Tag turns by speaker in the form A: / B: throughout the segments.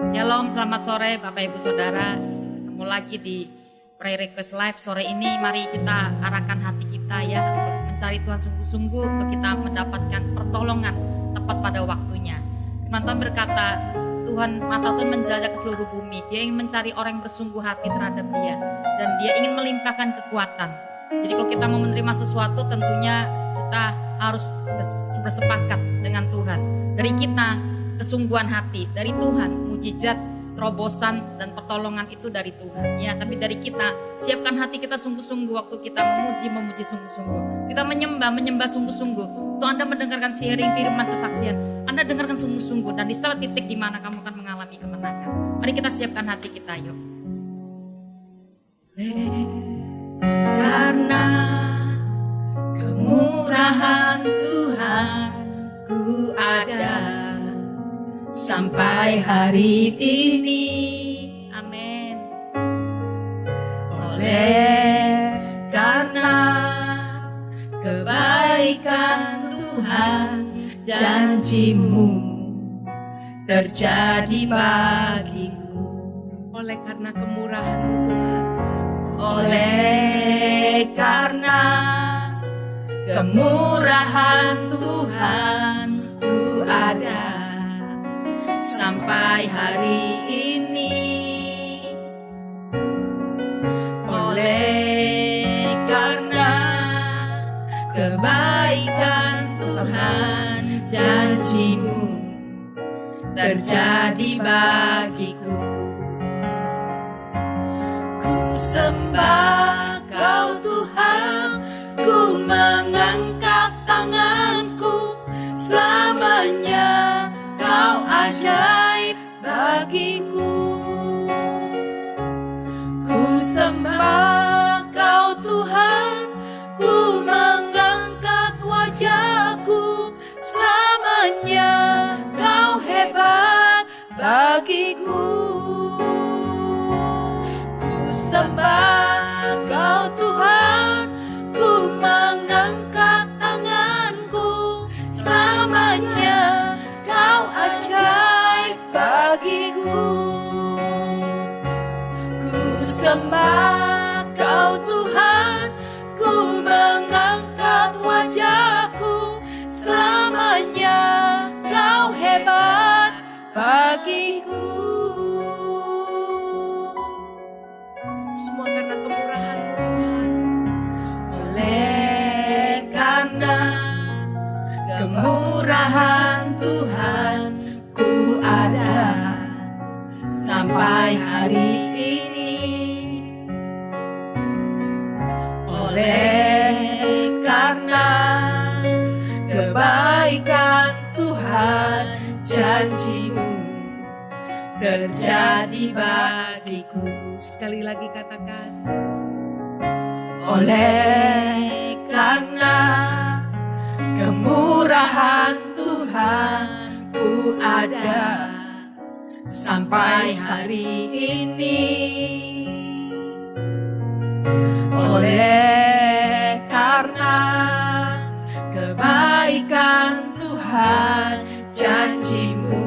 A: Shalom, selamat sore Bapak Ibu Saudara. Ketemu lagi di Prayer Request Live sore ini. Mari kita arahkan hati kita ya untuk mencari Tuhan sungguh-sungguh, untuk kita mendapatkan pertolongan tepat pada waktunya. Firman Tuhan berkata, mata Tuhan menjelajah ke seluruh bumi. Dia ingin mencari orang yang bersungguh hati terhadap Dia, dan Dia ingin melimpahkan kekuatan. Jadi kalau kita mau menerima sesuatu, tentunya kita harus bersepakat dengan Tuhan. Dari kita kesungguhan hati, dari Tuhan mujizat, terobosan dan pertolongan itu dari Tuhan ya. Tapi dari kita siapkan hati kita sungguh-sungguh waktu kita memuji sungguh-sungguh, kita menyembah sungguh-sungguh. Tuh Anda mendengarkan sharing firman kesaksian, Anda dengarkan sungguh-sungguh, dan di setiap titik di mana kamu akan mengalami kemenangan. Mari kita siapkan hati kita, yuk.
B: Karena kemurahan Tuhan ku ada sampai hari ini.
A: Amin.
B: Oleh karena kebaikan Tuhan, janji-Mu terjadi bagiku.
C: Oleh karena kemurahan-Mu Tuhan,
B: oleh karena kemurahan Tuhan ku ada sampai hari ini. Oleh karena kebaikan Tuhan, janji-Mu terjadi bagiku. Ku sembah Kau Tuhan, ku mengangkat tanganku, selamanya Kau ajaib bagiku. Ku sembah Kau Tuhan, ku mengangkat wajahku, selamanya Kau hebat bagiku. Ku sembah Kau Tuhan, ku mengangkat tanganku, selamanya Kau ajaib bagiku. Ku sembah Kau Tuhan, ku mengangkat wajahku, selamanya Kau hebat bagiku.
C: semua karena kemurahan-Mu Tuhan.
B: Oleh karena kemurahan Tuhan ku ada sampai hari ini. Oleh karena kebaikan Tuhan, janji-Mu terjadi bagiku.
C: Sekali lagi katakan,
B: oleh karena kemurahan Tuhan ku ada sampai hari ini. Oleh karena kebaikan Tuhan, janji-Mu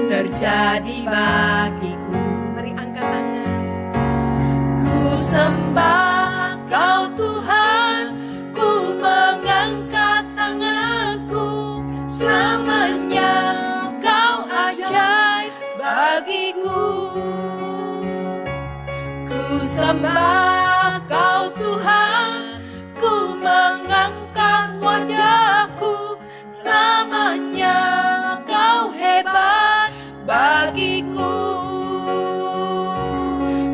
B: terjadi bagiku.
C: mari angkat tangan.
B: Ku sembah Kau Tuhan, ku mengangkat tanganku, selamanya Kau ajaib bagiku. Ku sembah Kau Tuhan, ku mengangkat wajahku, selamanya Kau hebat bagiku.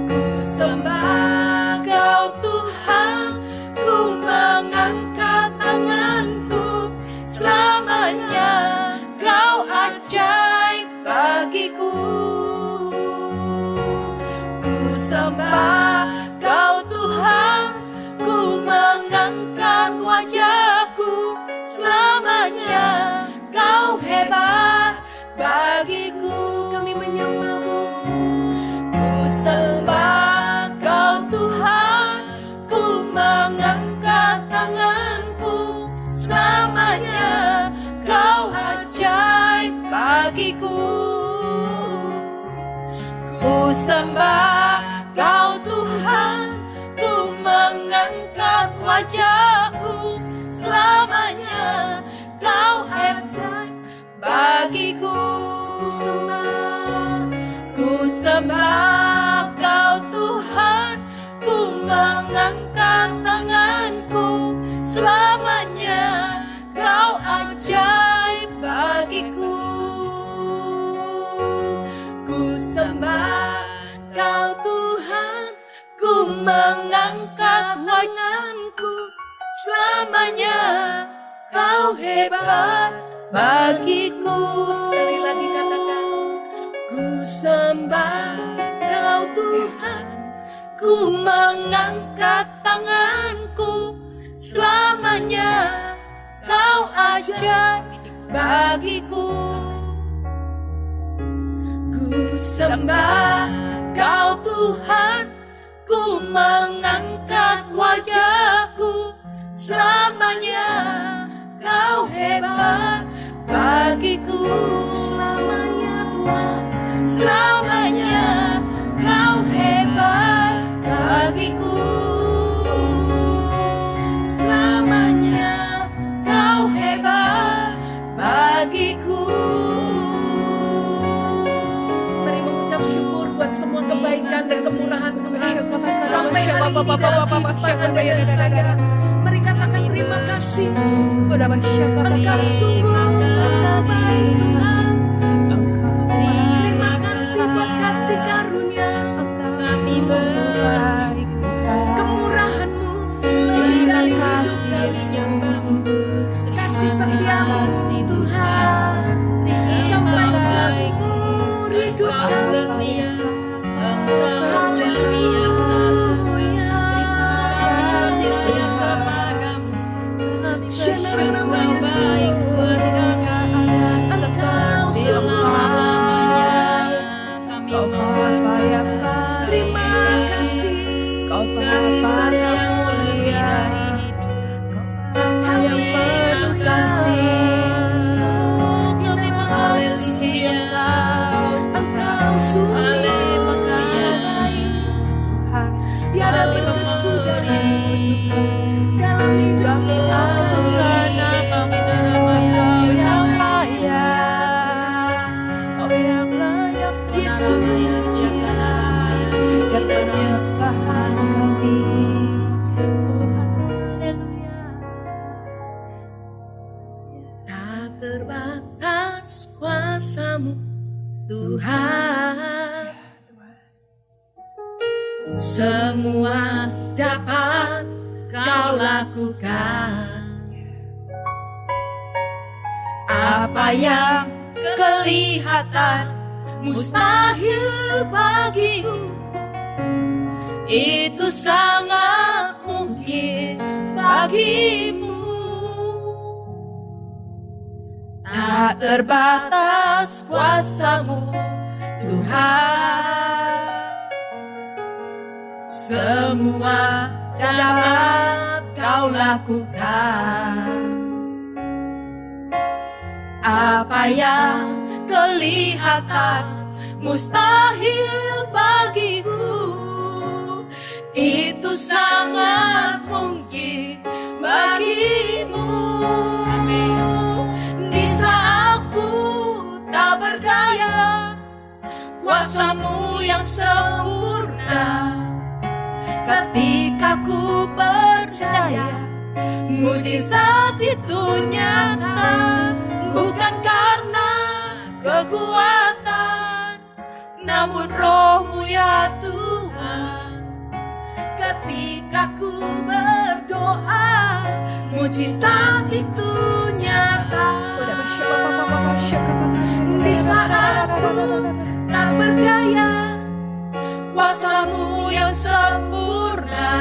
B: Ku sembah Kau Tuhan, ku mengangkat tanganku, selamanya Kau ajaib bagiku. Ku sembah Kau Tuhan, ku mengangkat wajahku, selamanya Kau hebat bagiku.
C: Kami menyembah-Mu.
B: Ku sembah Kau Tuhan, ku mengangkat tanganku, selamanya Kau ajaib bagiku. Ku sembah Kau Tuhan, ku mengangkat wajahku, selamanya Kau ajaib bagiku. Ku sembah Kau Tuhan, ku mengangkat tanganku, selamanya Kau ajaib bagiku. Ku sembah Kau Tuhan, ku mengangkat tanganku, selamanya Kau hebat bagiku.
C: Sekali lagi katakan, ku sembah Kau Tuhan,
B: Ku mengangkat tanganku, selamanya Kau ajaib bagiku. Ku sembah Kau Tuhan, ku mengangkat wajahku, selamanya Kau hebat bagiku. Selamanya Tuhan, selamanya Kau hebat bagiku. Selamanya Kau hebat bagiku.
C: mari mengucap syukur buat semua kebaikan dan kemurahan Tuhan sampai hari ini dalam kehidupan Anda dan saya. Mari katakan terima kasih. Engkau sungguh baik Tuhan. Terima kasih buat kasih karunia, kemurahan-Mu lebih dari hidup kami. Kasih setiamu Tuhan sampai seumur hidup kami. Haleluya. Engkau sungguh baik. Terima kasih.
B: Setiamu lebih dari hidup.
C: Engkau sungguh baik. Tiada berkesudahan dalam hidup kami. Tak terbatas kuasa-Mu Tuhan, semua dapat Kau lakukan. Apa yang kelihatan mustahil bagimu, itu sangat mungkin bagimu. Tak terbatas kuasa-Mu Tuhan, semua dapat Kau lakukan. Apa yang kelihatan mustahil bagiku, itu sangat mungkin bagimu. Di saat ku tak berdaya, kuasa-Mu yang sempurna. Ketika ku percaya, mujizat itu nyata. Bukan karena kekuatan, namun Roh-Mu ya Tuhan. Ketika ku berdoa, mujizat itu nyata. Di saat ku tak berdaya, kuasa-Mu yang sempurna.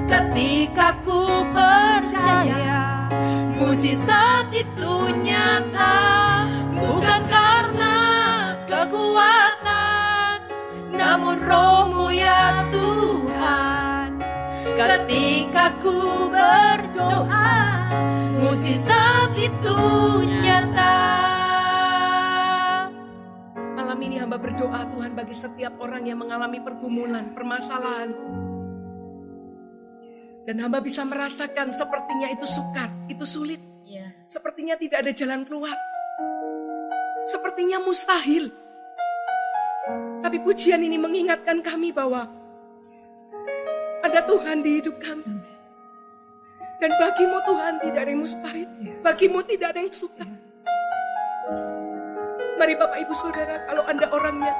C: Ketika ku percaya, mujizat itu nyata. Bukan karena kekuatan, namun Roh-Mu ya Tuhan. Ketika ku berdoa, mujizat itu nyata. Malam ini hamba berdoa Tuhan bagi setiap orang yang mengalami pergumulan, permasalahan. Dan hamba bisa merasakan sepertinya itu sukar, itu sulit.
A: Ya.
C: Sepertinya tidak ada jalan keluar. Sepertinya mustahil. Tapi pujian ini mengingatkan kami bahwa ada Tuhan di hidup kami. Dan bagimu Tuhan tidak ada yang mustahil. Bagimu tidak ada yang sukar. Mari Bapak Ibu Saudara, kalau Anda orangnya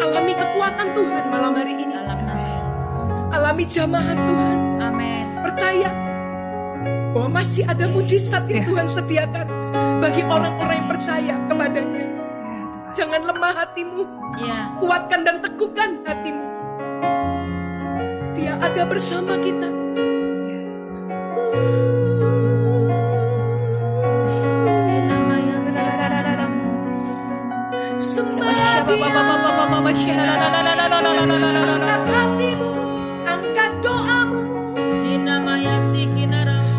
C: alami kekuatan Tuhan malam hari ini.
A: Dalam nama Yesus.
C: Alami jamahan Tuhan.
A: Amin.
C: Percaya bahwa masih ada mujizat yang Tuhan sediakan bagi orang-orang yang percaya kepadanya. Jangan lemah hatimu.
A: Ya.
C: Kuatkan dan teguhkan hatimu. Dia ada bersama kita. Sembah Dia. Angkat hatimu, angkat doamu,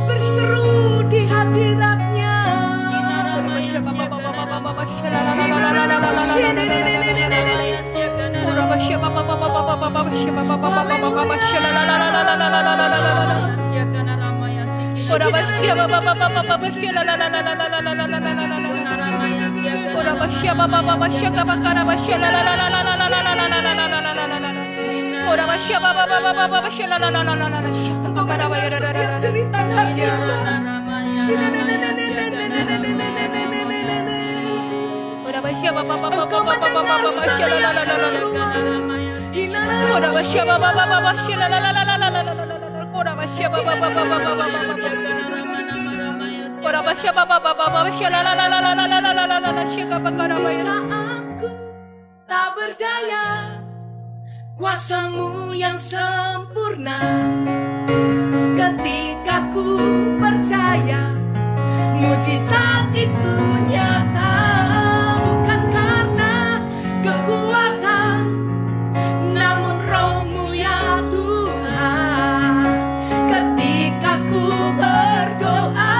C: berseru di hadiratnya. Setiap cerita hatimu. Engkau mendengar setiap seruan. Di saatku tak berdaya, kuasamu yang sempurna. Ketika ku percaya, mujizat itu nyata. Bukan karena kekuatan, namun Roh-Mu ya Tuhan. Ketika ku berdoa,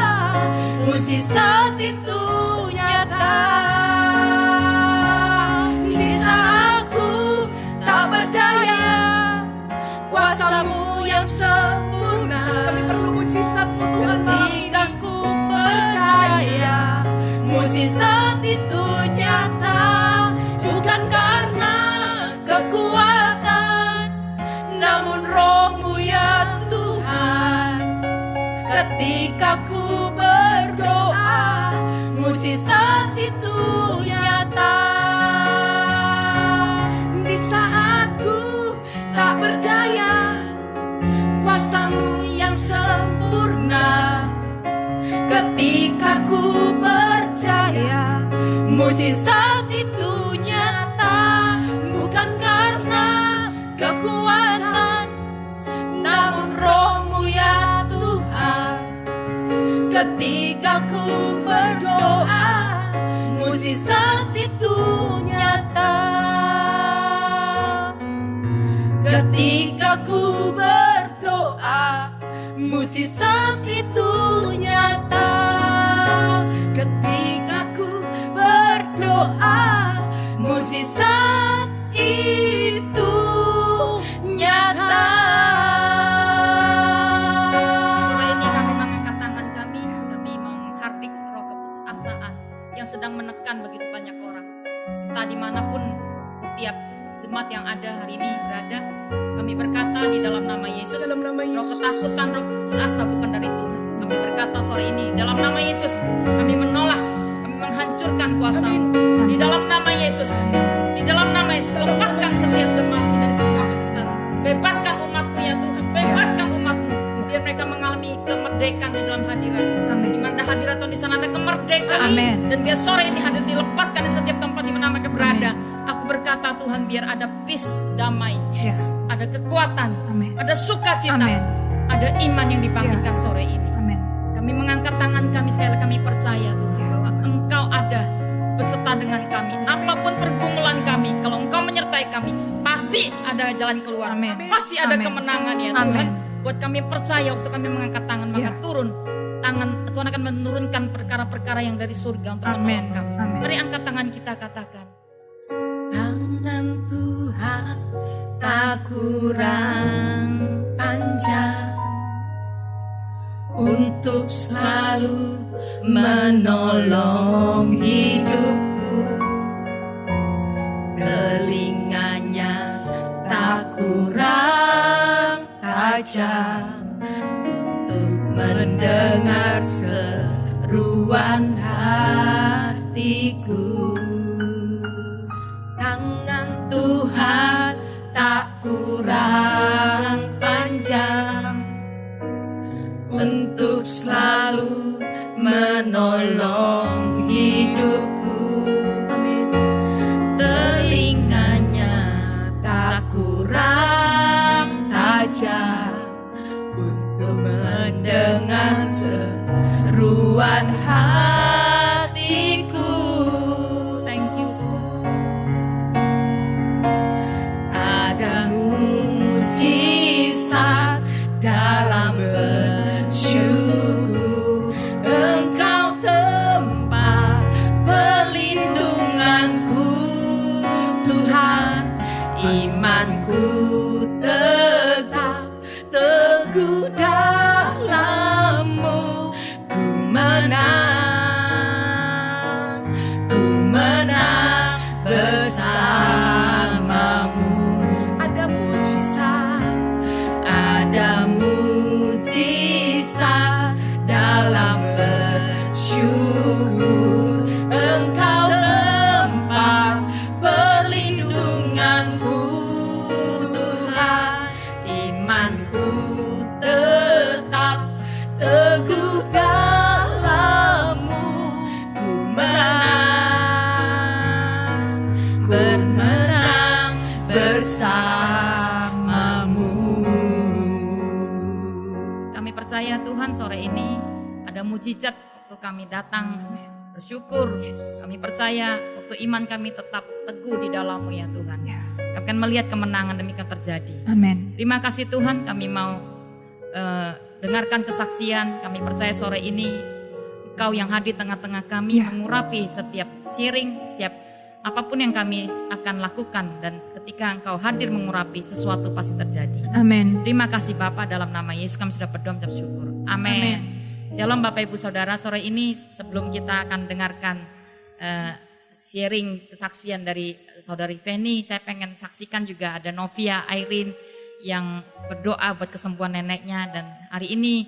C: mujizat itu nyata. Di saat ku tak berdaya, kuasa-Mu yang sempurna. Kami perlu mujizat-Mu Tuhan. Ketika ku percaya, mujizat itu nyata. Bukan karena kekuatan, namun Roh-Mu ya Tuhan. Ketika ku berdoa, mujizat itu nyata. Di saat ku tak berdaya, kuasa-Mu yang sempurna. Ketika ku percaya, mujizat itu nyata. Bukan karena kekuatan, namun Roh-Mu ya Tuhan. Ketika ku berdoa, mujizat itu nyata. Ketika ku berdoa, mujizat itu nyata. Ketika ku berdoa, mujizat itu nyata.
A: Sore ini kami mengangkat tangan kami mau menghardik roh keputusasaan yang sedang menekan begitu banyak orang. Entah dimanapun setiap jemaat yang ada hari ini berada, kami berkata di dalam nama Yesus,
C: Dalam nama
A: roh
C: Yesus.
A: ketakutan, roh putus asa bukan dari Tuhan. Kami berkata sore ini dalam nama Yesus, kami menolak, kami menghancurkan kuasa-Mu. Di dalam nama Yesus, di dalam nama Yesus, lepaskan setiap jemaat-Mu dari segala kebesaran. Bebaskan umat-Mu ya Tuhan, bebaskan umat-Mu. Biar mereka mengalami kemerdekaan di dalam hadirat. Di mana hadirat Tuhan di sana ada kemerdekaan.
B: Amin.
A: Dan biar sore ini hadir dilepaskan di setiap tempat di mana mereka berada. Aku berkata Tuhan, biar ada peace, damai,
B: Yes.
A: ada kekuatan,
B: Amin.
A: ada sukacita,
B: Amin.
A: ada iman yang dibangkitkan sore ini.
B: Amin.
A: Kami mengangkat tangan kami sekali lagi, kami percaya Tuhan bahwa Engkau ada beserta dengan kami. Apapun pergumulan kami, kalau Engkau menyertai kami, pasti ada jalan keluar.
B: Amin.
A: Pasti ada
B: Amin.
A: kemenangan ya
B: Amin.
A: Tuhan. Buat kami percaya waktu kami mengangkat tangan, maka
B: Ya.
A: turun tangan Tuhan akan menurunkan perkara-perkara yang dari surga untuk
B: Amin.
A: menolong kami.
B: Amin.
A: Mari angkat tangan kita, katakan,
B: tak kurang ajar untuk selalu menolong hidupku. Telinganya tak kurang tajam untuk mendengar seruan hatiku. Tangan Tuhan tak kurang panjang untuk selalu menolong hidupku. Amin. Telinganya tak kurang tajam untuk mendengar seruan hatiku.
A: Thank you.
B: Ada mujizat dalam bersyukur. Engkau tempat perlindunganku, Tuhan. Imanku tetap teguh dalam-Mu. Ku menang bersama-Mu. Ada mujizat dalam bersyukur. Engkau tempat perlindunganku, Tuhan. Imanku tetap teguh dalam-Mu. Ku menang bersama-Mu.
A: Kami percaya Tuhan sore ini ada mujizat waktu kami datang bersyukur. Kami percaya waktu iman kami tetap teguh di dalam-Mu ya Tuhan. Kami akan melihat kemenangan demikian terjadi.
C: Amin.
A: Terima kasih Tuhan, kami mau dengarkan kesaksian. Kami percaya sore ini Engkau yang hadir tengah-tengah kami mengurapi setiap sharing, setiap apapun yang kami akan lakukan. Dan ketika Engkau hadir mengurapi, sesuatu pasti terjadi.
C: Amin.
A: Terima kasih Bapa, dalam nama Yesus kami sudah berdoa dan bersyukur. Amin. Shalom Bapak Ibu Saudara, sore ini sebelum kita akan dengarkan sharing kesaksian dari Saudari Feni, saya pengen saksikan juga ada Novia Irene yang berdoa buat kesembuhan neneknya. Dan hari ini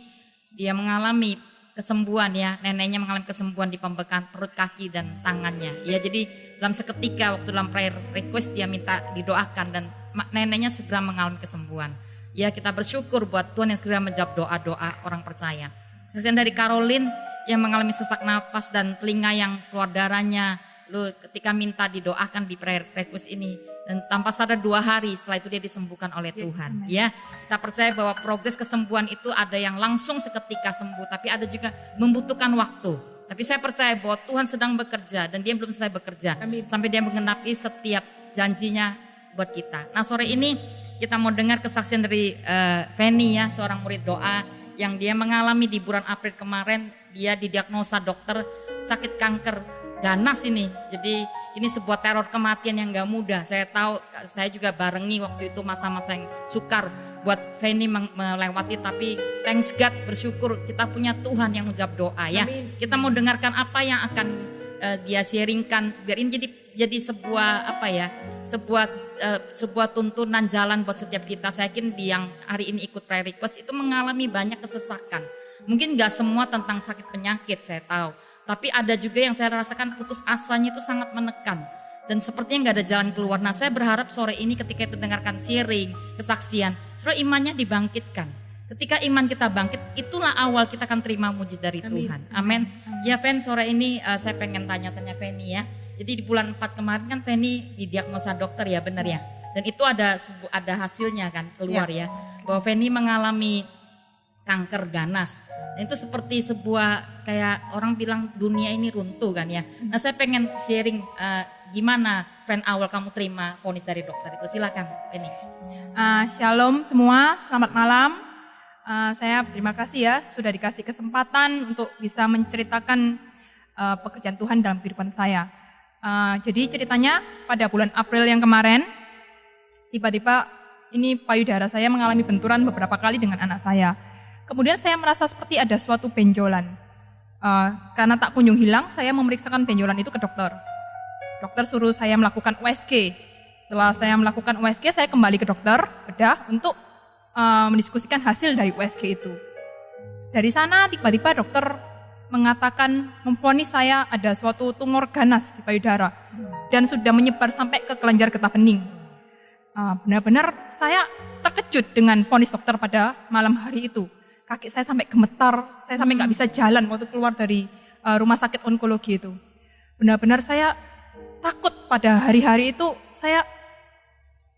A: dia mengalami kesembuhan ya, neneknya mengalami kesembuhan di pembekan perut, kaki dan tangannya. Ya, jadi dalam seketika waktu dalam prayer request dia minta didoakan dan neneknya segera mengalami kesembuhan. Ya, kita bersyukur buat Tuhan yang segera menjawab doa-doa orang percaya. Kesaksian dari Caroline yang mengalami sesak napas dan telinga yang keluar darahnya. Lu ketika minta didoakan di prayer request ini, dan tanpa sadar 2 hari setelah itu dia disembuhkan oleh Tuhan. Ya, kita percaya bahwa progres kesembuhan itu ada yang langsung seketika sembuh, tapi ada juga membutuhkan waktu. Tapi saya percaya bahwa Tuhan sedang bekerja dan dia belum selesai bekerja.
C: Amin.
A: Sampai dia menggenapi setiap janjinya buat kita. Nah, sore ini kita mau dengar kesaksian dari Feni ya, seorang murid doa yang dia mengalami di bulan April kemarin. Dia didiagnosa dokter sakit kanker ganas ini. Jadi ini sebuah teror kematian yang gak mudah. Saya tahu, saya juga barengi waktu itu masa-masa yang sukar buat Feni melewati. Tapi thanks God, bersyukur kita punya Tuhan yang menjawab doa ya.
C: Amin.
A: Kita mau dengarkan apa yang akan dia sharingkan. Biar ini jadi sebuah apa ya, sebuah tuntunan jalan buat setiap kita. Saya yakin yang hari ini ikut prayer request itu mengalami banyak kesesakan. Mungkin gak semua tentang sakit penyakit, saya tahu. Tapi ada juga yang saya rasakan putus asanya itu sangat menekan. Dan sepertinya gak ada jalan keluar. Nah, saya berharap sore ini ketika itu dengarkan sharing, kesaksian, saudara imannya dibangkitkan. Ketika iman kita bangkit, itulah awal kita akan terima mujizat dari Tuhan. Amin. Ya Fen, sore ini saya pengen tanya-tanya Feni ya. Jadi di bulan 4 kemarin kan Feni didiagnosa dokter ya, benar ya. Dan itu ada hasilnya kan keluar ya. Bahwa Feni mengalami kanker ganas. Dan itu seperti sebuah kayak orang bilang dunia ini runtuh kan ya. Nah, saya pengen sharing gimana Fen awal kamu terima vonis dari dokter itu. Silakan Feni.
D: Shalom semua, selamat malam. Saya terima kasih ya sudah dikasih kesempatan untuk bisa menceritakan pekerjaan Tuhan dalam kehidupan saya. Jadi ceritanya pada bulan April yang kemarin, tiba-tiba ini payudara saya mengalami benturan beberapa kali dengan anak saya. Kemudian saya merasa seperti ada suatu benjolan. Karena tak kunjung hilang, saya memeriksakan benjolan itu ke dokter. Dokter suruh saya melakukan USG. Setelah saya melakukan USG, saya kembali ke dokter bedah untuk mendiskusikan hasil dari USG itu. Dari sana tiba-tiba dokter mengatakan, memvonis saya ada suatu tumor ganas di payudara dan sudah menyebar sampai ke kelenjar getah bening. Benar-benar saya terkejut dengan vonis dokter pada malam hari itu. Kaki saya sampai gemetar, saya sampai nggak bisa jalan waktu keluar dari rumah sakit onkologi itu. Benar-benar saya takut pada hari-hari itu, saya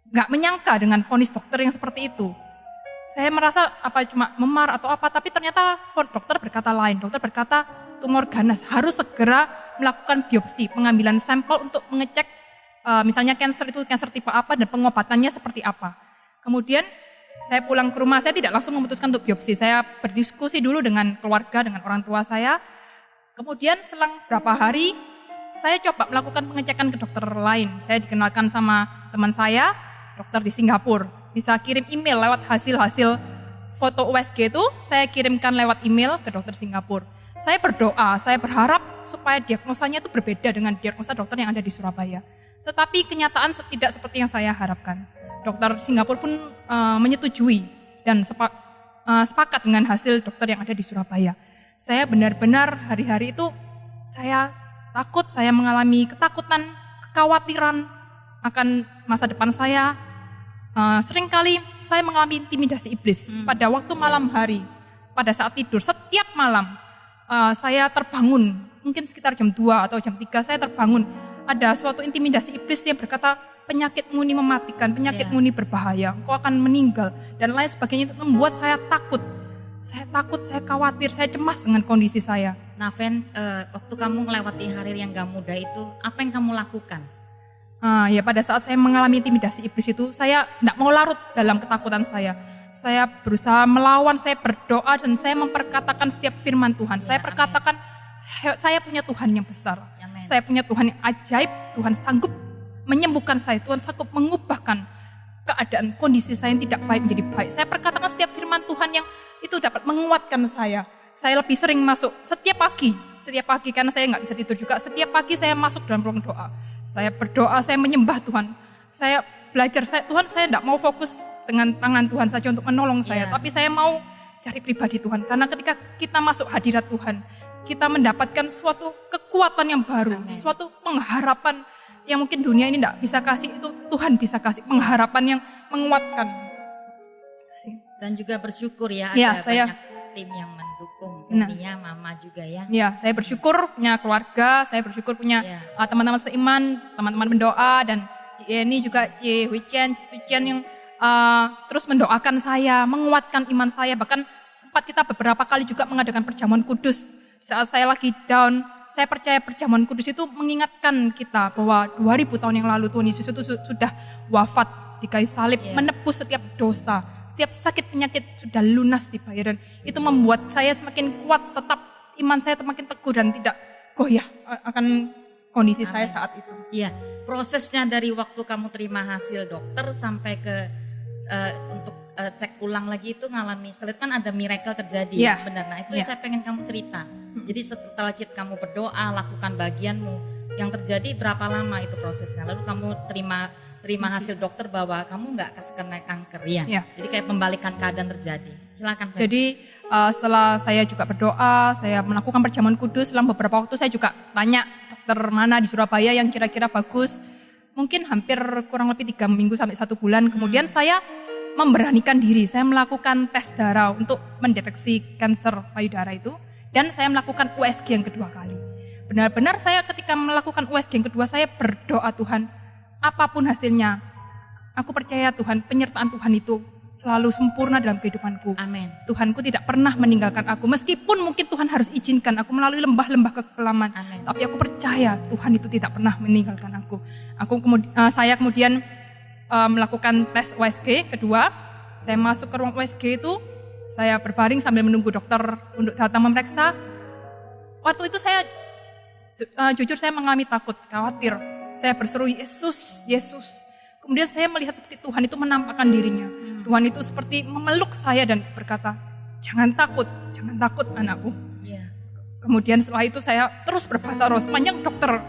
D: nggak menyangka dengan vonis dokter yang seperti itu. Saya merasa apa cuma memar atau apa, tapi ternyata dokter berkata lain. Dokter berkata tumor ganas, harus segera melakukan biopsi, pengambilan sampel untuk mengecek misalnya cancer itu cancer tipe apa dan pengobatannya seperti apa. Kemudian saya pulang ke rumah, saya tidak langsung memutuskan untuk biopsi. Saya berdiskusi dulu dengan keluarga, dengan orang tua saya. Kemudian selang berapa hari, saya coba melakukan pengecekan ke dokter lain. Saya dikenalkan sama teman saya, dokter di Singapura. Bisa kirim email lewat hasil-hasil foto USG itu, saya kirimkan lewat email ke dokter Singapura. Saya berdoa, saya berharap supaya diagnosanya itu berbeda dengan diagnosa dokter yang ada di Surabaya. Tetapi kenyataan tidak seperti yang saya harapkan. Dokter Singapura pun menyetujui dan sepakat dengan hasil dokter yang ada di Surabaya. Saya benar-benar hari-hari itu saya takut, saya mengalami ketakutan, kekhawatiran akan masa depan saya. Seringkali saya mengalami intimidasi iblis pada waktu malam hari, pada saat tidur. Setiap malam saya terbangun, mungkin sekitar jam 2 atau jam 3 saya terbangun. Ada suatu intimidasi iblis yang berkata, penyakitmu ini mematikan, penyakitmu ini berbahaya, engkau akan meninggal, dan lain sebagainya. Itu membuat saya takut. Saya takut, saya khawatir, saya cemas dengan kondisi saya.
A: Nah, Ven, waktu kamu melewati hari yang gak mudah itu, apa yang kamu lakukan?
D: Ya pada saat saya mengalami intimidasi iblis itu, saya tidak mau larut dalam ketakutan saya. Saya berusaha melawan, saya berdoa, dan saya memperkatakan setiap firman Tuhan. Saya perkatakan, saya punya Tuhan yang besar. Amen. Saya punya Tuhan yang ajaib, Tuhan sanggup menyembuhkan saya, Tuhan sanggup mengubahkan keadaan kondisi saya yang tidak baik menjadi baik. Saya perkatakan setiap firman Tuhan yang itu dapat menguatkan saya. Saya lebih sering masuk setiap pagi karena saya nggak bisa tidur juga. Setiap pagi saya masuk dalam ruang doa. Saya berdoa, saya menyembah Tuhan. Saya belajar, Tuhan saya tidak mau fokus dengan tangan Tuhan saja untuk menolong saya, tapi saya mau cari pribadi Tuhan. Karena ketika kita masuk hadirat Tuhan, kita mendapatkan suatu kekuatan yang baru, suatu pengharapan yang mungkin dunia ini tidak bisa kasih, itu Tuhan bisa kasih pengharapan yang menguatkan.
A: Dan juga bersyukur ya,
D: ada
A: banyak tim yang mendukung, intinya mama juga ya.
D: Ya, saya bersyukur punya keluarga, saya bersyukur punya teman-teman seiman, teman-teman pendoa, dan ini juga Ci Huician, Ci Sucian yang terus mendoakan saya, menguatkan iman saya. Bahkan sempat kita beberapa kali juga mengadakan perjamuan kudus. Saat saya lagi down, saya percaya perjamuan kudus itu mengingatkan kita bahwa 2000 tahun yang lalu Tuhan Yesus itu sudah wafat di kayu salib, menebus setiap dosa, setiap sakit penyakit sudah lunas dibayar, dan itu membuat saya semakin kuat, tetap iman saya semakin teguh dan tidak goyah akan kondisi saya saat itu.
A: Iya, prosesnya dari waktu kamu terima hasil dokter sampai ke untuk cek ulang lagi itu ngalami, setelah itu kan ada miracle terjadi, benar. Nah itu saya pengen kamu cerita. Jadi setelah kamu berdoa, lakukan bagianmu, yang terjadi berapa lama itu prosesnya? Lalu kamu terima hasil dokter bahwa kamu nggak kena kanker ya. Jadi kayak pembalikan keadaan terjadi. Silakan.
D: Jadi setelah saya juga berdoa, saya melakukan perjamuan kudus, selama beberapa waktu saya juga tanya dokter mana di Surabaya yang kira-kira bagus. Mungkin hampir kurang lebih 3 minggu sampai 1 bulan. Kemudian saya memberanikan diri, saya melakukan tes darah untuk mendeteksi kanker payudara itu, dan saya melakukan USG yang kedua kali. Benar-benar saya ketika melakukan USG yang kedua, saya berdoa, Tuhan, apapun hasilnya, aku percaya Tuhan, penyertaan Tuhan itu selalu sempurna dalam kehidupanku.
A: Amin.
D: Tuhanku tidak pernah meninggalkan aku, meskipun mungkin Tuhan harus izinkan aku melalui lembah-lembah kekelaman.
A: Amin.
D: Tapi aku percaya Tuhan itu tidak pernah meninggalkan aku. Saya kemudian melakukan tes USG kedua. Saya masuk ke ruang USG itu, saya berbaring sambil menunggu dokter untuk datang memeriksa. Waktu itu saya jujur saya mengalami takut, khawatir. Saya berseru, Yesus, Yesus. Kemudian saya melihat seperti Tuhan itu menampakkan dirinya. Tuhan itu seperti memeluk saya dan berkata, jangan takut anakku.
A: Iya.
D: Kemudian setelah itu saya terus berbahasa roh. Sepanjang dokter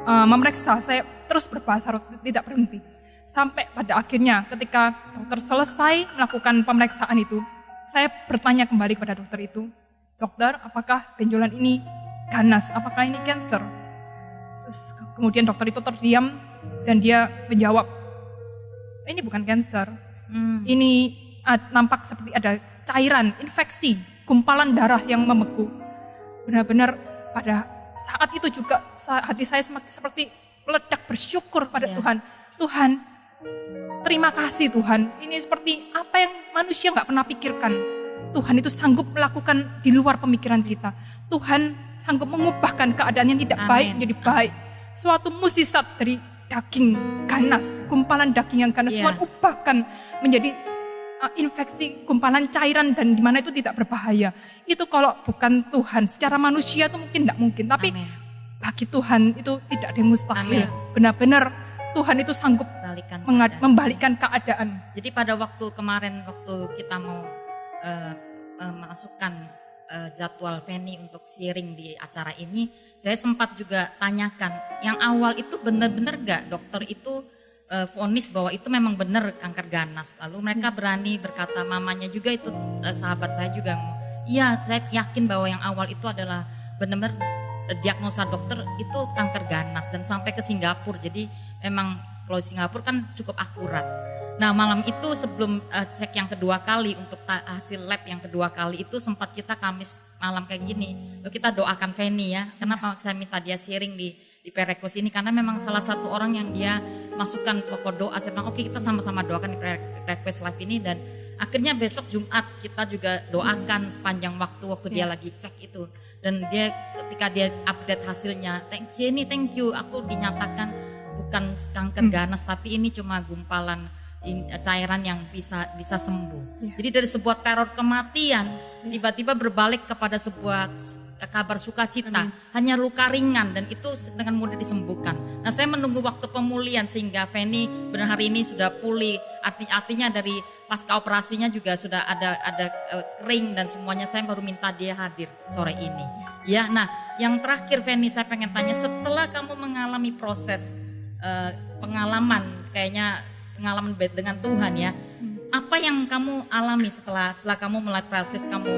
D: memeriksa, saya terus berbahasa roh, tidak berhenti. Sampai pada akhirnya ketika dokter selesai melakukan pemeriksaan itu, saya bertanya kembali kepada dokter itu, dokter, apakah benjolan ini ganas? Apakah ini kanker? Terus kemudian dokter itu terdiam dan dia menjawab, ini bukan kanker. Ini nampak seperti ada cairan, infeksi, gumpalan darah yang membeku. Benar-benar pada saat itu juga hati saya seperti meledak bersyukur pada Tuhan. Tuhan, terima kasih Tuhan. Ini seperti apa yang manusia nggak pernah pikirkan. Tuhan itu sanggup melakukan di luar pemikiran kita. Tuhan sanggup mengubahkan keadaan yang tidak baik menjadi baik. Suatu mukjizat dari daging ganas, gumpalan daging yang ganas, Tuhan ubahkan menjadi infeksi, gumpalan cairan, dan di mana itu tidak berbahaya. Itu kalau bukan Tuhan, secara manusia itu mungkin tidak mungkin, tapi bagi Tuhan itu tidak ada yang mustahil. Benar-benar Tuhan itu sanggup membalikkan keadaan.
A: Jadi pada waktu kemarin, waktu kita mau masukkan jadwal Feni untuk sharing di acara ini, saya sempat juga tanyakan, yang awal itu benar-benar gak dokter itu vonis bahwa itu memang benar kanker ganas. Lalu mereka berani berkata, mamanya juga itu sahabat saya juga, iya saya yakin bahwa yang awal itu adalah benar-benar diagnosa dokter itu kanker ganas, dan sampai ke Singapura. Jadi memang kalau di Singapura kan cukup akurat. Nah malam itu sebelum cek yang kedua kali untuk hasil lab yang kedua kali itu sempat kita Kamis malam kayak gini, lalu kita doakan Feni ya. Kenapa saya minta dia sharing di Prerequest ini, karena memang salah satu orang yang dia masukkan pokok doa. Saya bilang oke, kita sama-sama doakan di Prerequest Live ini, dan akhirnya besok Jumat kita juga doakan sepanjang waktu dia lagi cek itu. Dan dia ketika dia update hasilnya, Jenny thank you, aku dinyatakan bukan kanker ganas tapi ini cuma gumpalan cairan yang bisa sembuh. Jadi dari sebuah teror kematian tiba-tiba berbalik kepada sebuah kabar sukacita. Hanya luka ringan dan itu dengan mudah disembuhkan. Nah saya menunggu waktu pemulihan sehingga Feni benar hari ini sudah pulih. Artinya dari pasca operasinya juga sudah ada kering dan semuanya. Saya baru minta dia hadir sore ini. Ya, nah yang terakhir Feni saya pengen tanya, setelah kamu mengalami proses pengalaman pengalaman dengan Tuhan ya, apa yang kamu alami setelah kamu mulai proses, kamu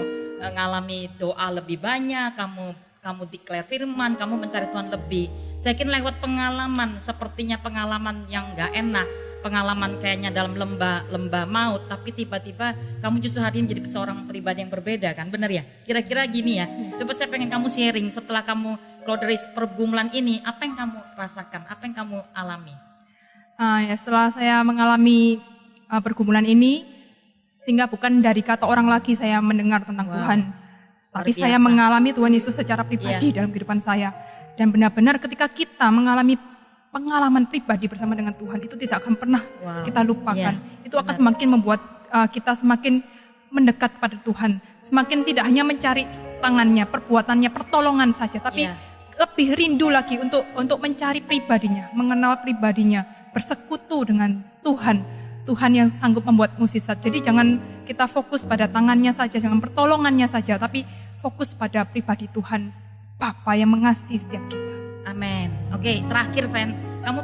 A: ngalami doa lebih banyak, kamu declare firman, kamu mencari Tuhan lebih. Saya yakin lewat pengalaman, sepertinya pengalaman yang gak enak, pengalaman kayaknya dalam lembah maut, tapi tiba-tiba kamu justru hari ini jadi seorang pribadi yang berbeda kan, benar ya? Kira-kira gini ya, coba saya pengen kamu sharing setelah kamu keluar dari pergumulan ini, apa yang kamu rasakan, apa yang kamu alami?
D: Ya setelah saya mengalami pergumulan ini, sehingga bukan dari kata orang lagi saya mendengar tentang Tuhan, tapi saya mengalami Tuhan Yesus secara pribadi dalam kehidupan saya. Dan benar-benar ketika kita mengalami pengalaman pribadi bersama dengan Tuhan, itu tidak akan pernah kita lupakan. Itu akan semakin membuat kita semakin mendekat kepada Tuhan, semakin tidak hanya mencari tangannya, perbuatannya, pertolongan saja, tapi lebih rindu lagi untuk mencari pribadinya, mengenal pribadinya, bersekutu dengan Tuhan yang sanggup membuat mukjizat. Jadi jangan kita fokus pada tangannya saja, jangan pertolongannya saja, tapi fokus pada pribadi Tuhan, Bapa yang mengasihi setiap kita.
A: Amin. Oke, terakhir Fen, kamu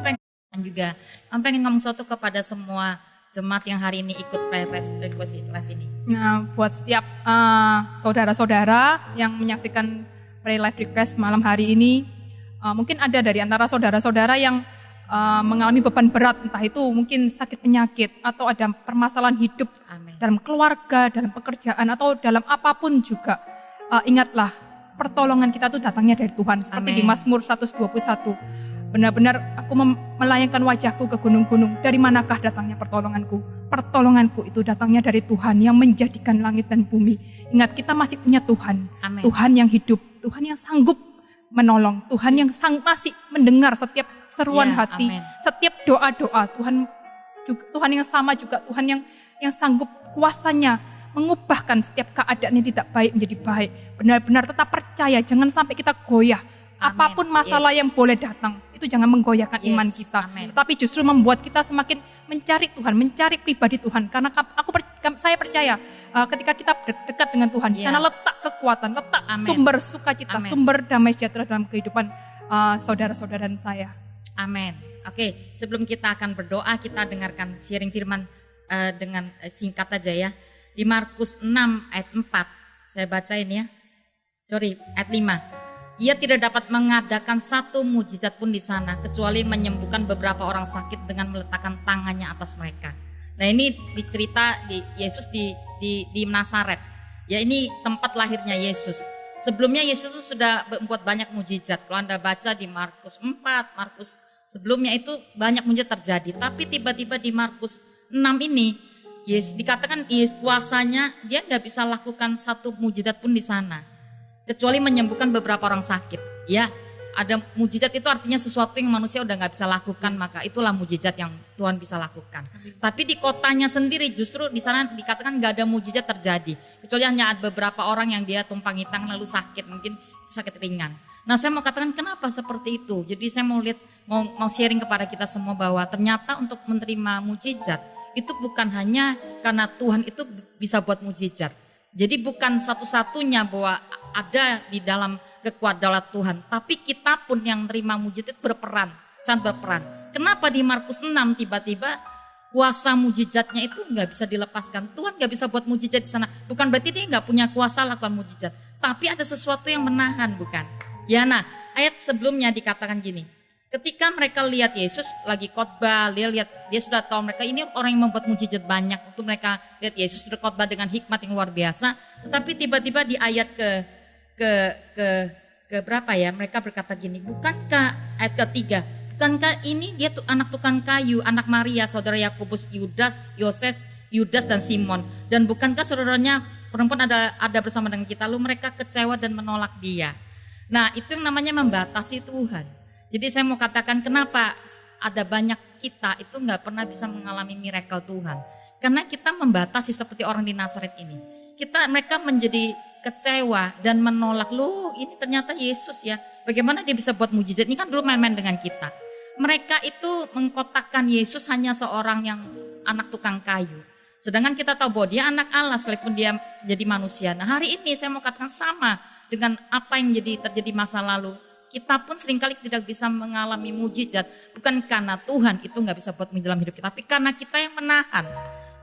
A: pengen ngomong sesuatu kepada semua jemaat yang hari ini ikut Prerequest Live ini.
D: Nah, buat setiap saudara-saudara yang menyaksikan Prayer Live Request malam hari ini, mungkin ada dari antara saudara-saudara yang mengalami beban berat, entah itu mungkin sakit penyakit atau ada permasalahan hidup dalam keluarga, dalam pekerjaan atau dalam apapun juga. Ingatlah, pertolongan kita itu datangnya dari Tuhan. Seperti di Mazmur 121, benar-benar aku melayangkan wajahku ke gunung-gunung. Dari manakah datangnya pertolonganku? Pertolonganku itu datangnya dari Tuhan yang menjadikan langit dan bumi. Ingat, kita masih punya Tuhan. Tuhan yang hidup, Tuhan yang sanggup menolong, Tuhan yang masih mendengar setiap seruan hati, setiap doa-doa. Tuhan yang sama juga, Tuhan yang sanggup kuasanya mengubahkan setiap keadaan yang tidak baik menjadi baik. Benar-benar tetap percaya, jangan sampai kita goyah. Apapun masalah yang boleh datang, itu itu jangan menggoyahkan
A: Yes,
D: iman kita,
A: amin.
D: tetapi justru membuat kita semakin mencari Tuhan, mencari pribadi Tuhan. Karena saya percaya ketika kita dekat dengan Tuhan, di sana
A: Yeah.
D: letak kekuatan, letak
A: Amin.
D: sumber sukacita,
A: Amin.
D: sumber damai sejahtera dalam kehidupan saudara-saudara dan saya.
A: Amin. Oke, sebelum kita akan berdoa, kita dengarkan sharing firman dengan singkat aja ya. Di Markus 6 ayat 4, saya bacain ya. Sorry, ayat 5. Ia tidak dapat mengadakan satu mujizat pun di sana, kecuali menyembuhkan beberapa orang sakit dengan meletakkan tangannya atas mereka. Nah ini dicerita di Yesus di Nazaret. Ya ini tempat lahirnya Yesus. Sebelumnya Yesus sudah membuat banyak mujizat. Kalau Anda baca di Markus 4, Markus sebelumnya itu banyak mujizat terjadi. Tapi tiba-tiba di Markus 6 ini, Yesus dikatakan kuasanya dia nggak bisa lakukan satu mujizat pun di sana. Kecuali menyembuhkan beberapa orang sakit. Ya, ada mujizat itu artinya sesuatu yang manusia udah nggak bisa lakukan, maka itulah mujizat yang Tuhan bisa lakukan. Tapi di kotanya sendiri justru di sana dikatakan nggak ada mujizat terjadi. Kecuali hanya ada beberapa orang yang dia tumpangi tangan lalu sakit, mungkin sakit ringan. Nah saya mau katakan kenapa seperti itu. Jadi saya mau sharing kepada kita semua bahwa ternyata untuk menerima mujizat itu bukan hanya karena Tuhan itu bisa buat mujizat. Jadi bukan satu-satunya bahwa ada di dalam kekuatan Tuhan, tapi kita pun yang terima mujizat berperan, sangat berperan. Kenapa di Markus 6 tiba-tiba kuasa mujizatnya itu nggak bisa dilepaskan? Tuhan nggak bisa buat mujizat di sana. Bukan berarti dia nggak punya kuasa lakukan mujizat, tapi ada sesuatu yang menahan, bukan? Ya, nah ayat sebelumnya dikatakan gini. Ketika mereka lihat Yesus lagi khotbah, dia sudah tahu mereka ini orang yang membuat mujizat banyak. Untuk mereka lihat Yesus berkhotbah dengan hikmat yang luar biasa. Tetapi tiba-tiba di ayat ke berapa ya? Mereka berkata gini, bukankah ayat ketiga? Bukankah ini dia anak tukang kayu, anak Maria, saudara Yakobus, Yoses, Yudas dan Simon? Dan bukankah saudaranya perempuan ada bersama dengan kita? Lalu mereka kecewa dan menolak dia. Nah, itu yang namanya membatasi Tuhan. Jadi saya mau katakan kenapa ada banyak kita itu nggak pernah bisa mengalami miracle Tuhan. Karena kita membatasi seperti orang di Nazaret ini. Mereka menjadi kecewa dan menolak. Loh ini ternyata Yesus ya. Bagaimana dia bisa buat mujizat? Ini kan dulu main-main dengan kita. Mereka itu mengkotakkan Yesus hanya seorang yang anak tukang kayu. Sedangkan kita tahu bahwa dia anak Allah sekalipun dia jadi manusia. Nah hari ini saya mau katakan sama dengan apa yang terjadi masa lalu. Kita pun seringkali tidak bisa mengalami mujizat. Bukan karena Tuhan itu nggak bisa buat dalam hidup kita. Tapi karena kita yang menahan.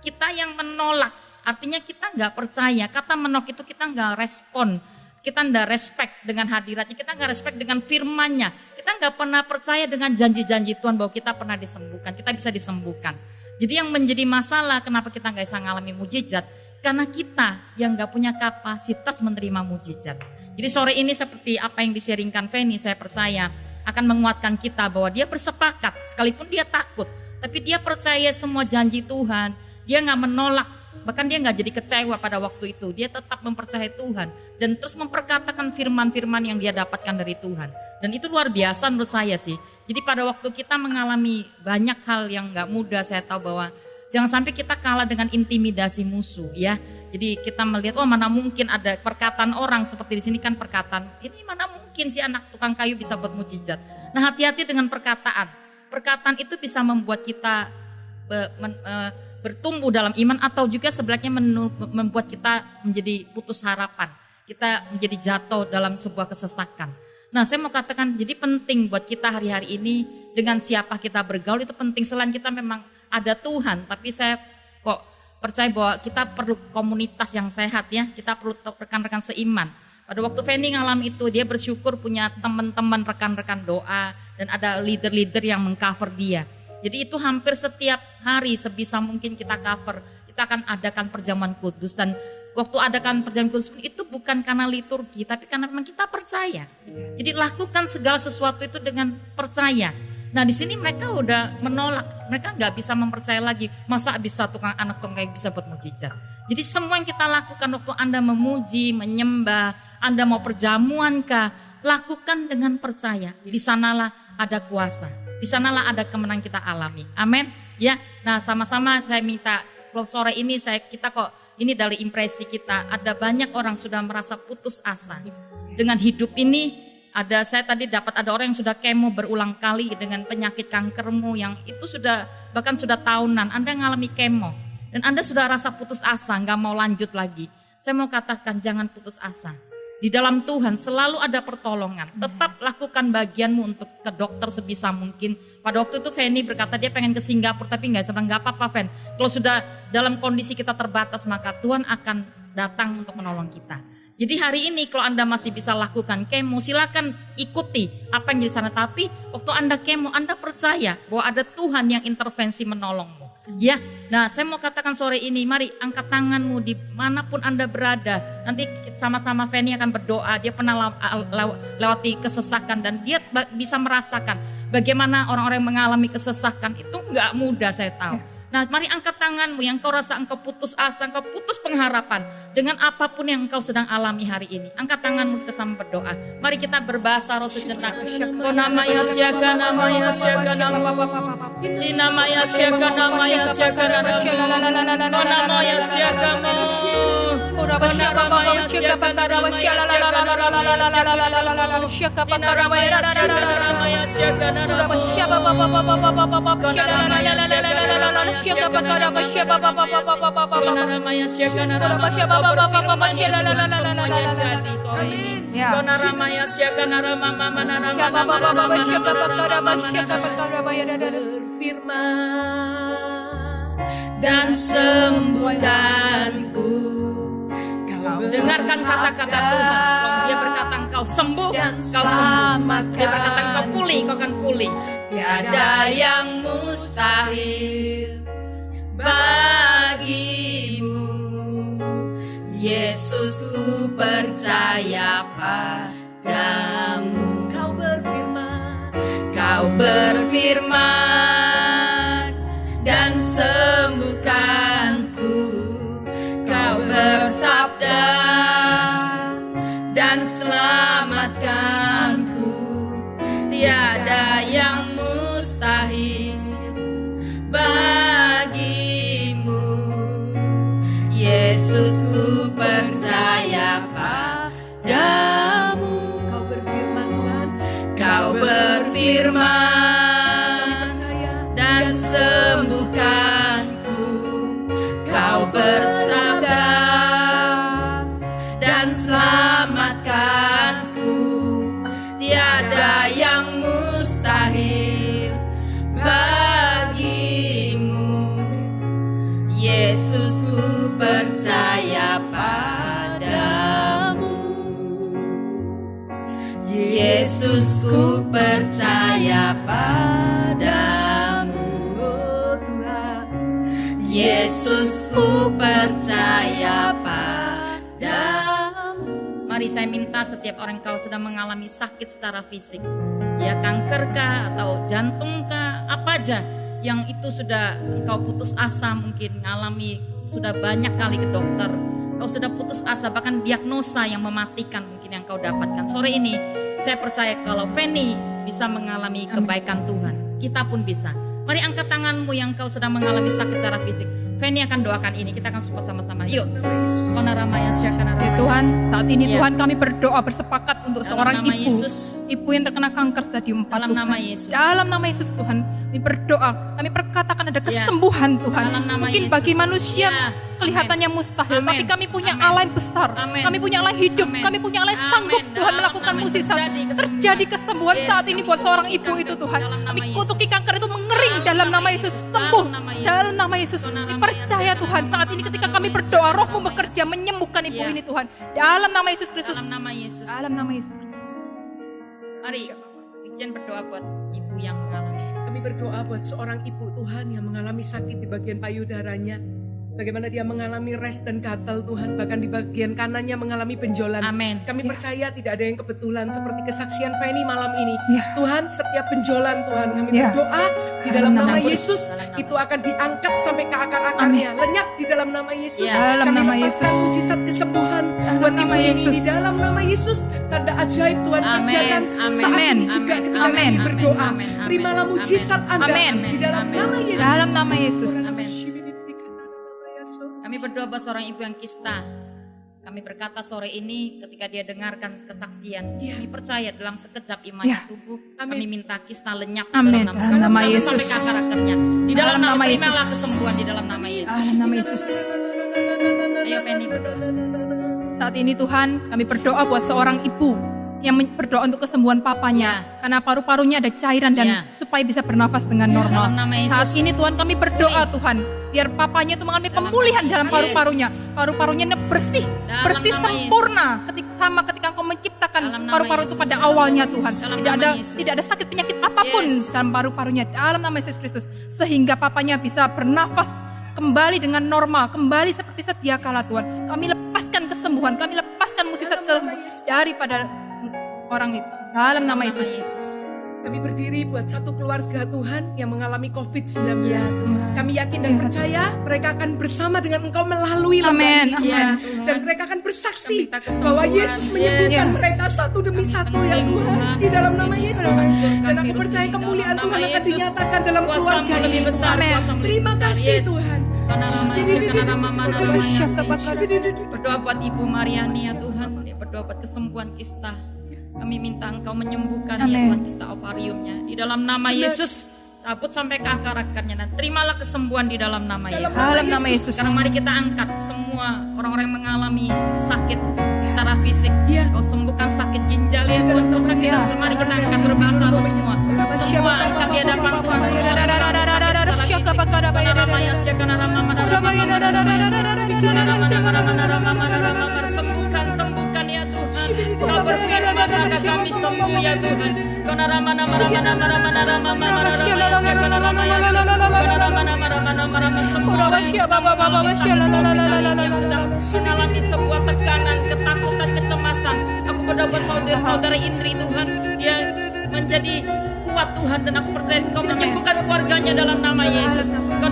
A: Kita yang menolak. Artinya kita nggak percaya. Kata menolak itu kita nggak respon. Kita nggak respect dengan hadiratnya. Kita nggak respect dengan firman-Nya. Kita nggak pernah percaya dengan janji-janji Tuhan bahwa kita pernah disembuhkan. Kita bisa disembuhkan. Jadi yang menjadi masalah kenapa kita nggak bisa mengalami mujizat. Karena kita yang nggak punya kapasitas menerima mujizat. Jadi sore ini seperti apa yang di-sharingkan Feni, saya percaya akan menguatkan kita bahwa dia bersepakat, sekalipun dia takut, tapi dia percaya semua janji Tuhan, dia nggak menolak, bahkan dia nggak jadi kecewa pada waktu itu, dia tetap mempercayai Tuhan, dan terus memperkatakan firman-firman yang dia dapatkan dari Tuhan. Dan itu luar biasa menurut saya sih. Jadi pada waktu kita mengalami banyak hal yang nggak mudah, saya tahu bahwa jangan sampai kita kalah dengan intimidasi musuh ya. Jadi kita melihat, mana mungkin ada perkataan orang seperti di sini kan perkataan, ini mana mungkin si anak tukang kayu bisa buat mujizat. Nah hati-hati dengan perkataan. Perkataan itu bisa membuat kita bertumbuh dalam iman atau juga sebaliknya membuat kita menjadi putus harapan. Kita menjadi jatuh dalam sebuah kesesakan. Nah saya mau katakan jadi penting buat kita hari-hari ini dengan siapa kita bergaul itu penting. Selain kita memang ada Tuhan, tapi saya kok percaya bahwa kita perlu komunitas yang sehat ya, kita perlu rekan-rekan seiman. Pada waktu Feni ngalami itu, dia bersyukur punya teman-teman rekan-rekan doa dan ada leader-leader yang mengcover dia. Jadi itu hampir setiap hari sebisa mungkin kita cover, kita akan adakan perjamuan kudus dan waktu adakan perjamuan kudus itu bukan karena liturgi, tapi karena memang kita percaya. Jadi lakukan segala sesuatu itu dengan percaya. Nah di sini mereka udah menolak, mereka nggak bisa mempercaya lagi. Masa bisa anak tukang kayu bisa buat mujizat? Jadi semua yang kita lakukan waktu Anda memuji, menyembah, Anda mau perjamuan kah, lakukan dengan percaya. Di sanalah ada kuasa, di sanalah ada kemenangan kita alami. Amin. Ya, nah sama-sama saya minta kalau sore ini kita kok ini dari impresi kita ada banyak orang sudah merasa putus asa dengan hidup ini. saya tadi dapat ada orang yang sudah kemo berulang kali dengan penyakit kankermu yang itu bahkan sudah tahunan. Anda ngalami kemo dan Anda sudah rasa putus asa, nggak mau lanjut lagi. Saya mau katakan jangan putus asa. Di dalam Tuhan selalu ada pertolongan. Tetap lakukan bagianmu untuk ke dokter sebisa mungkin. Pada waktu itu Fanny berkata dia pengen ke Singapura tapi nggak apa-apa Fen. Kalau sudah dalam kondisi kita terbatas maka Tuhan akan datang untuk menolong kita. Jadi hari ini kalau Anda masih bisa lakukan kemo, silakan ikuti apa yang jadi sana. Tapi waktu Anda kemo, Anda percaya bahwa ada Tuhan yang intervensi menolongmu. Ya, nah saya mau katakan sore ini, mari angkat tanganmu dimanapun Anda berada. Nanti sama-sama Fanny akan berdoa, dia pernah lewati kesesakan dan dia bisa merasakan bagaimana orang-orang yang mengalami kesesakan itu nggak mudah saya tahu. Nah mari angkat tanganmu yang kau rasa engkau putus asa, engkau putus pengharapan dengan apapun yang engkau sedang alami hari ini. Angkat tanganmu kita sama berdoa. Mari kita berbahasa roh sejenak. Oh nama Yesus, nama Yesus, nama di nama Yesus, nama Yesus, nama Yesus,
B: berfirman dan sembuhkanku.
A: Dengarkan kata-kata Tuhan. Dia berkata engkau sembuh, kau sembuh. Dia berkata engkau pulih, kau akan pulih.
B: Tiada yang mustahil bagimu, Yesus, ku percaya padamu. Kau berfirman dan sembuhkanku. Kau bersabda dan selamatkanku. Tiada yang mustahil bagimu, Yesus, ku percaya padamu.
C: Kau berfirman Tuhan,
B: Kau berfirman dan sembuhkanku. Kau bersabda dan selamatkanku. Tiada yang mustahil bagimu, Yesus, ku percaya padamu. Yesus, ku percaya padamu.
C: oh Tuhan.
B: Yesus, ku percaya padamu.
A: Mari saya minta setiap orang kau sedang mengalami sakit secara fisik, ya kanker kah atau jantung kah, apa aja yang itu sudah engkau putus asa, mungkin mengalami sudah banyak kali ke dokter, kau sudah putus asa, bahkan diagnosa yang mematikan mungkin yang kau dapatkan. Sore ini saya percaya kalau Fanny bisa mengalami kebaikan Tuhan, kita pun bisa. Mari angkat tanganmu yang kau sedang mengalami sakit secara fisik. Fanny akan doakan ini, kita akan support sama-sama. Yuk.
D: Ya Tuhan, saat ini
A: Ya.
D: Tuhan kami berdoa bersepakat untuk
A: Dalam
D: seorang
A: nama
D: ibu.
A: Yesus.
D: Ibu yang terkena kanker stadium 4.
A: Dalam
D: Tuhan.
A: nama Yesus.
D: Dalam nama Yesus Tuhan, kami berdoa, kami perkatakan ada kesembuhan Tuhan.
A: Dalam nama
D: Mungkin
A: Yesus.
D: bagi manusia
A: Ya.
D: kelihatannya mustahil,
A: Amin.
D: tapi kami punya
A: Amin.
D: Allah yang besar.
A: Amin.
D: Kami punya Allah yang hidup,
A: Amin.
D: kami punya Allah yang
A: Amin.
D: sanggup Tuhan
A: Dalam
D: melakukan
A: nama
D: mukjizat.
A: Yesus.
D: Terjadi kesembuhan
A: Yes,
D: saat ini
A: kami
D: buat seorang
A: kutuki
D: ibu itu
A: kanker
D: Tuhan.
A: dalam nama
D: Kami
A: Yesus.
D: kutuki kanker itu mengering
A: Dalam
D: dalam
A: nama
D: nama Yesus,
A: Yesus.
D: sembuh
A: Dalam nama Yesus.
D: dalam nama Yesus.
A: Dalam
D: Kami
A: nama
D: percaya
A: Yesus.
D: Tuhan, saat ini ketika kami berdoa, Roh-Mu bekerja menyembuhkan ibu
A: Ya.
D: ini Tuhan. Dalam nama Yesus Kristus.
A: Dalam nama Yesus.
D: Dalam nama Yesus Kristus.
A: Mari, Ijen berdoa buat ibu yang mengalami.
C: Kami berdoa buat seorang ibu Tuhan yang mengalami sakit di bagian payudaranya. Bagaimana dia mengalami res dan gatal Tuhan, bahkan di bagian kanannya mengalami benjolan.
A: Amin.
C: Kami percaya tidak ada yang kebetulan seperti kesaksian Fanny malam ini.
D: Ya.
C: Tuhan, setiap benjolan Tuhan kami
D: Ya.
C: berdoa di dalam
D: Dalam
C: nama
A: nama
C: Yesus
A: Dalam nama
C: itu akan diangkat sampai ke akar-akarnya, lenyap di dalam nama Yesus.
A: Ya.
D: Dalam
C: Kami
D: nama
C: lepaskan
D: Yesus.
C: mujizat kesembuhan
D: Dalam
C: buat
D: nama
C: ibu ini
D: Yesus.
C: di dalam nama Yesus. Tanda ajaib Tuhan
A: Amin.
C: kerjakan
A: Amin.
C: saat
D: Amin.
C: ini juga
A: Amin.
C: ketika
D: Amin.
C: kami berdoa.
A: Amin. Amin.
C: Terimalah
A: Amin.
C: mujizat Anda
D: Amin.
C: di dalam
A: Amin.
C: nama Yesus.
D: Dalam nama Yesus.
A: Amin. Kami berdoa buat seorang ibu yang kista. Kami berkata sore ini ketika dia dengarkan kesaksian,
C: Ya.
A: kami percaya dalam sekejap imannya
D: Ya.
A: tubuh.
C: Amin.
A: Kami minta kista lenyap
D: Amin.
A: dalam
D: Dalam nama
A: Tuhan.
D: Yesus.
A: Sampai ke akar-akarnya. Di dalam
D: Dalam nama
A: nama
D: Yesus.
A: terimalah kesembuhan di dalam nama Yesus.
D: Dalam nama Yesus.
A: Ayo Feni berdoa.
D: Saat ini Tuhan, kami berdoa buat seorang ibu yang berdoa untuk kesembuhan papanya. Karena paru-parunya ada cairan dan
A: Ya.
D: supaya bisa bernafas dengan normal.
A: Dalam nama Yesus.
D: Saat ini Tuhan kami berdoa Tuhan, biar papanya itu mengalami
A: Dalam
D: pemulihan
A: nama
D: dalam
A: Yesus.
D: paru-parunya. Paru-parunya bersih,
A: Dalam
D: bersih
A: nama
D: sempurna ketika Engkau menciptakan
A: Dalam nama
D: paru-paru itu
A: Yesus.
D: pada awalnya Tuhan.
A: Dalam
D: Tidak
A: nama
D: ada
A: Yesus.
D: tidak ada sakit penyakit apapun
A: Yes.
D: dalam paru-parunya dalam nama Yesus Kristus, sehingga papanya bisa bernafas kembali dengan normal, kembali seperti sedia kala Tuhan. Kami lepaskan kesembuhan, kami lepaskan musisat daripada orang itu dalam nama Yesus.
C: Kami berdiri buat satu keluarga Tuhan yang mengalami COVID-19.
A: Ya,
C: Kami yakin dan percaya mereka akan bersama dengan Engkau melalui lembah
D: Amin,
C: ini.
A: amin.
C: Dan mereka akan bersaksi
A: Kami minta kesembuhan.
C: bahwa Yesus menyembuhkan
D: Yes.
C: mereka satu demi
A: Kami
C: satu ya
A: penting,
C: Tuhan.
A: Tuhan.
C: Di dalam nama Yesus.
A: Hancurkan
C: Dan aku
A: virus
C: percaya
A: ini
C: kemuliaan
A: dalam
C: Tuhan
A: nama
C: akan
A: Yesus.
C: dinyatakan dalam
A: Kuasamu
C: keluarga
A: lebih
C: ini.
A: besar,
D: Amin.
A: kuasamu lebih
C: Terima
A: besar.
C: kasih
A: Yes.
C: Tuhan.
A: Karena berdoa buat Ibu Mariani ya Tuhan, dia berdoa buat kesembuhan kista. Kami minta Engkau menyembuhkan ya
D: Amin.
A: Tuhan kista ovariumnya. Di dalam nama Yesus, cabut sampai ke akar-akarnya dan terimalah kesembuhan di dalam nama Yesus.
D: Dalam nama Yesus.
A: Sekarang mari kita angkat semua orang-orang yang mengalami sakit secara fisik.
C: Ya.
A: Kau sembuhkan sakit ginjal ya Tuhan. Kau sakit
D: Ya.
A: mari kita angkat berbahasa roh semua. Semua angkat di hadapan Tuhan. Semua orang yang sakit secara fisik. Karena ramanya siakan ramama sembuhkan ya Tuhan. Kau berfirman maka kami sembuh ya Tuhan. Karena ramana semua orang yang sedang mengalami sakit COVID ini, yang sedang mengalami sebuah tekanan, ketakutan, kecemasan. Aku berdoa buat saudara-saudara Indri Tuhan yang menjadi kuat Tuhan, dan aku percaya Kau menyembuhkan keluarganya dalam nama Yesus. Kau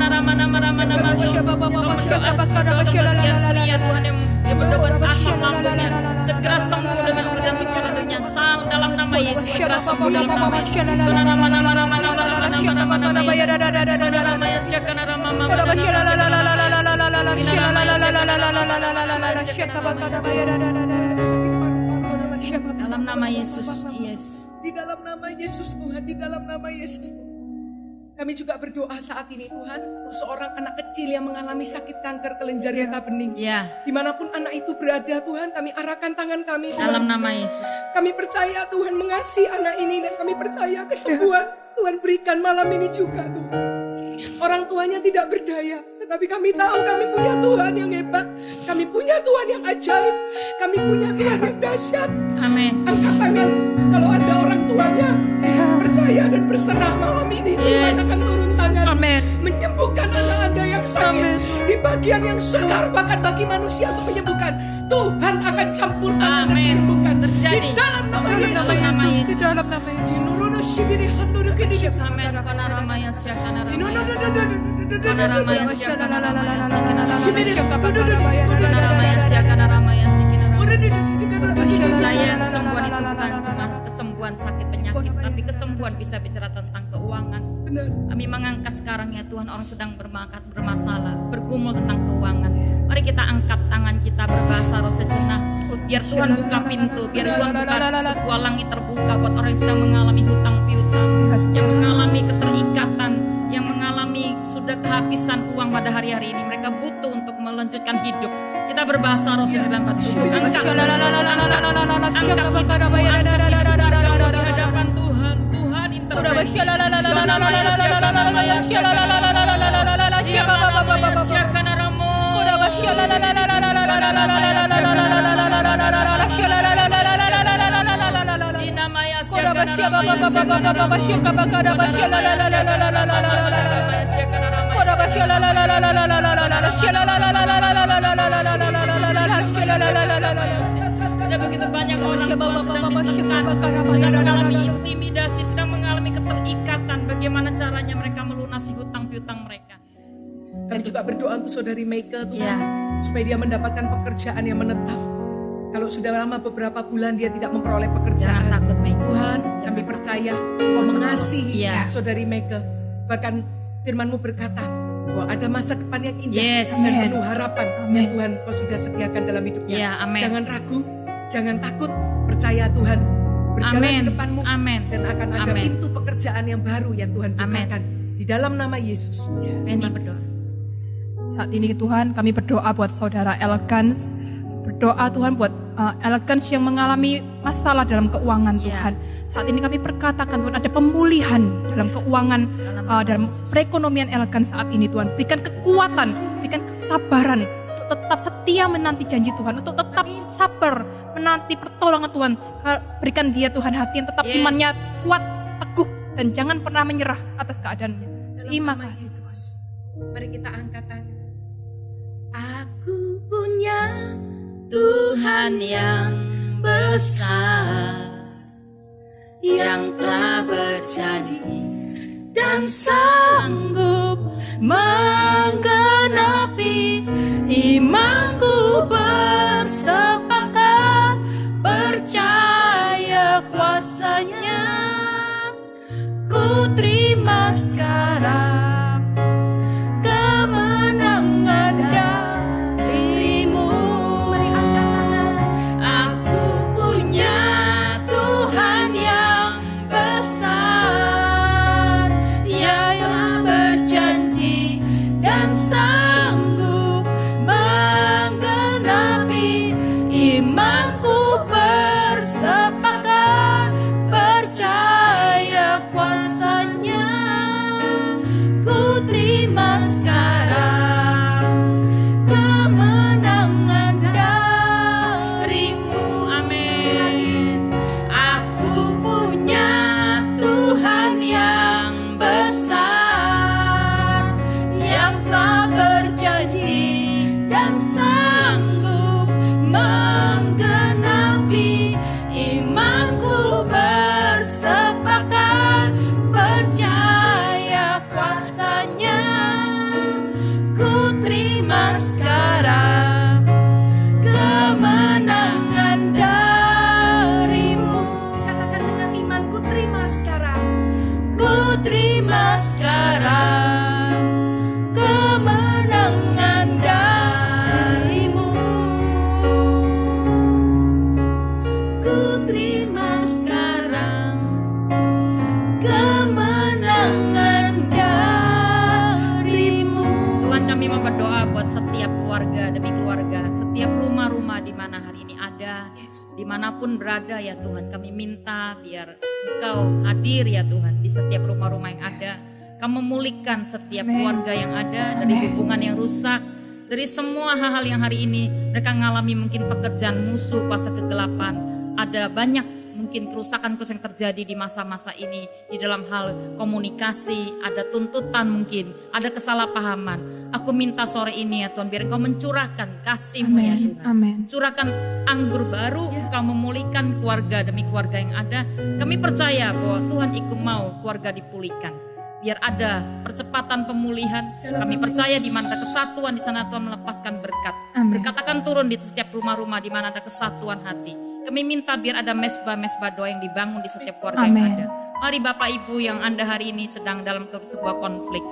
A: ya Tuhan yang berdoa asam lambungnya segera sembuh dengan jantung koronanya dalam nama Yesus, segera sembuh dalam nama Yesus. Dalam nama Yesus, yes.
C: Di dalam nama Yesus Tuhan, di dalam nama Yesus Tuhan. Kami juga berdoa saat ini Tuhan untuk seorang anak kecil yang mengalami sakit kanker kelenjar getah bening.
A: Ya,
C: Dimanapun anak itu berada Tuhan, kami arahkan tangan kami Tuhan.
A: dalam nama Yesus.
C: Kami percaya Tuhan mengasihi anak ini, dan kami percaya kesembuhan Tuhan berikan malam ini juga Tuhan. Orang tuanya tidak berdaya, tetapi kami tahu kami punya Tuhan yang hebat. Kami punya Tuhan yang ajaib. Kami punya Tuhan yang dahsyat.
A: Amin.
C: Angkat tangan kalau ada orang tuanya percaya dan berserah malam ini. Tuhan
A: Yes.
C: akan turun tangan
D: Amin.
C: menyembuhkan anak Anda yang sakit.
D: Amin.
C: Di bagian yang sukar bahkan bagi manusia untuk menyembuhkan, Tuhan akan campur tangan dan
A: Amin.
C: menyembuhkan.
A: Terjadi.
C: Di dalam nama Yesus.
A: Dalam nama Yesus.
D: Di dalam nama Yesus.
A: Amin. Karena ramaya siakan ramaya. Karena ramaya siakan ramaya siakan ramaya siakan ramaya. Saya kesembuhan itu bukan cuma kesembuhan sakit penyakit, tapi kesembuhan bisa bicara tentang keuangan. Kami mengangkat sekarang ya Tuhan, orang sedang bermasalah, bergumul tentang keuangan. Mari kita angkat tangan kita berbahasa roh sejenak. Biar Tuhan buka pintu, biar Tuhan buka sebuah langit terbuka buat orang yang sedang mengalami hutang piutang, yang mengalami keterikatan, yang mengalami sudah kehabisan uang pada hari-hari ini. Mereka butuh untuk melanjutkan hidup. Kita berbahasa roh sejenak buat Tuhan. Angkat di hadapan Tuhan. Tuhan intervensi. Ada begitu banyak orang Tuhan sedang ditekan, sedang mengalami intimidasi, sedang mengalami keterikatan. Bagaimana caranya mereka melunasi hutang piutang mereka?
C: Kami juga berdoa untuk saudari Meike Tuhan,
A: Ya.
C: supaya dia mendapatkan pekerjaan yang menetap. Kalau sudah lama beberapa bulan dia tidak memperoleh
A: Jangan
C: pekerjaan,
A: takut, Mike.
C: Tuhan kami percaya Kau mengasihi
A: Iya.
C: saudari Meike. Bahkan firman-Mu berkata bahwa ada masa depan yang indah
A: Yes.
C: dan
D: Amen.
C: penuh harapan
D: Amen.
C: yang Tuhan Kau sudah sediakan dalam hidupnya.
A: Ya, amin.
C: Jangan ragu, jangan takut, percaya Tuhan. Berjalan
A: Amin.
C: di depanmu
A: Amin.
C: dan akan ada
A: Amin.
C: pintu pekerjaan yang baru yang Tuhan
A: Amin.
C: bukakan. Di dalam nama Yesus.
A: Penny berdoa.
D: Saat ini Tuhan kami berdoa buat saudara Elkans. Berdoa Tuhan buat Elkans yang mengalami masalah dalam keuangan
A: Ya.
D: Tuhan. Saat ini kami perkatakan Tuhan ada pemulihan dalam keuangan, dalam perekonomian Elkans saat ini Tuhan. Berikan kekuatan, berikan kesabaran untuk tetap setia menanti janji Tuhan. Untuk tetap sabar menanti pertolongan Tuhan. Berikan dia Tuhan hati yang tetap
A: Yes.
D: imannya kuat, teguh. Dan jangan pernah menyerah atas keadaannya.
C: Dalam
D: Terima
C: nama
D: kasih.
C: Yesus. Mari kita angkat tangan. Aku punya
B: Tuhan yang besar, yang telah berjanji dan sanggup menggenapi imanku bersepakat percaya kuasanya. Ku terima sekarang kemenangan darimu.
C: Mari angkat tangan.
B: Aku punya Tuhan yang besar, yang berjanji dan sanggup menggenapi imanku bersepakat percaya kuasanya. Ku terima sekarang kemenangan darimu. Amin. Aku punya Tuhan yang besar, yang telah berjanji dan sanggup menggenapi imanku bersepakat percaya kuasanya. Ku terima sekarang kemenangan darimu.
C: Katakan dengan iman, ku terima sekarang.
B: Ku terima sekarang kemenangan darimu. Ku terima sekarang kemenangan darimu.
A: Tuhan, kami mau berdoa buat setiap keluarga demi keluarga, setiap rumah-rumah di mana hari ini ada, dimanapun berada ya Tuhan. Kami minta biar Engkau hadir ya Tuhan di setiap rumah-rumah yang ada. Kau memulihkan setiap
D: Amen.
A: keluarga yang ada dari
D: Amen.
A: hubungan yang rusak, dari semua hal-hal yang hari ini mereka mengalami mungkin pekerjaan musuh, kuasa kegelapan. Ada banyak mungkin kerusakan-kerusakan yang terjadi di masa-masa ini di dalam hal komunikasi, ada tuntutan mungkin, ada kesalahpahaman. Aku minta sore ini ya Tuhan, biar Engkau mencurahkan kasih-Mu ya
D: Amin.
A: Tuhan.
D: Amin.
A: Curahkan anggur baru, Engkau memulihkan keluarga demi keluarga yang ada. Kami percaya bahwa Tuhan ikut mau keluarga dipulihkan. Biar ada percepatan pemulihan. Kami percaya di mana ada kesatuan, di sana Tuhan melepaskan berkat.
D: Amin.
A: Berkat akan turun di setiap rumah-rumah di mana ada kesatuan hati. Kami minta biar ada mesbah-mesbah doa yang dibangun di setiap keluarga yang
D: Amin.
A: ada. Mari Bapak Ibu yang Anda hari ini sedang dalam sebuah konflik,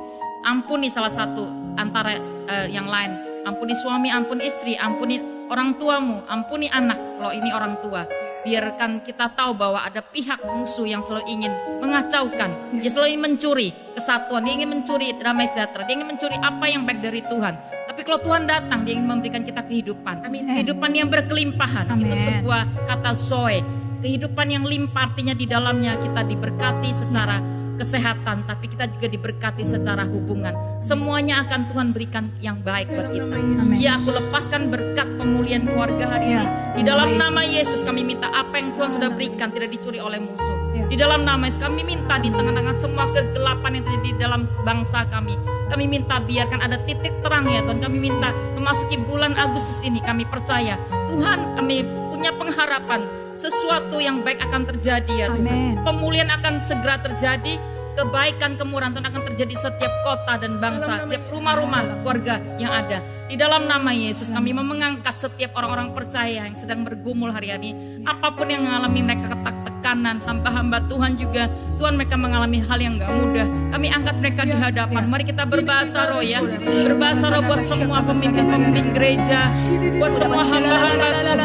A: ampuni salah satu antara yang lain. Ampuni suami, ampuni istri, ampuni orang tuamu, ampuni anak kalau ini orang tua. Biarkan kita tahu bahwa ada pihak musuh yang selalu ingin mengacaukan. Dia selalu ingin mencuri kesatuan, dia ingin mencuri damai sejahtera, dia ingin mencuri apa yang baik dari Tuhan. Tapi kalau Tuhan datang, dia ingin memberikan kita kehidupan.
C: Amin.
A: Kehidupan yang berkelimpahan.
D: Amin.
A: Itu sebuah kata zoe. Kehidupan yang limpah artinya di dalamnya kita diberkati secara kesehatan, tapi kita juga diberkati secara hubungan. Semuanya akan Tuhan berikan yang baik buat kita.
D: Amin.
A: Ya, aku lepaskan berkat pemulihan keluarga hari
D: Ya.
A: ini. Di dalam nama Yesus kami minta apa yang Tuhan sudah berikan tidak dicuri oleh musuh.
D: Ya.
A: Di dalam nama Yesus kami minta di tengah-tengah semua kegelapan yang terjadi di dalam bangsa kami. Kami minta biarkan ada titik terang ya Tuhan. Kami minta memasuki bulan Agustus ini kami percaya Tuhan, kami punya pengharapan sesuatu yang baik akan terjadi ya Tuhan.
D: Amin.
A: Pemulihan akan segera terjadi, kebaikan kemurahan Tuhan akan terjadi setiap kota dan bangsa, setiap rumah-rumah keluarga yang ada. Di dalam nama Yesus kami mau mengangkat setiap orang-orang percaya yang sedang bergumul hari ini. Apapun yang mengalami mereka ketak-tekan, tekanan. Hamba-hamba Tuhan juga, Tuhan mereka mengalami hal yang gak mudah. Kami angkat mereka di hadapan. Mari kita berbahasa roh ya. Berbahasa roh buat semua pemimpin-pemimpin gereja, buat semua hamba-hamba Tuhan,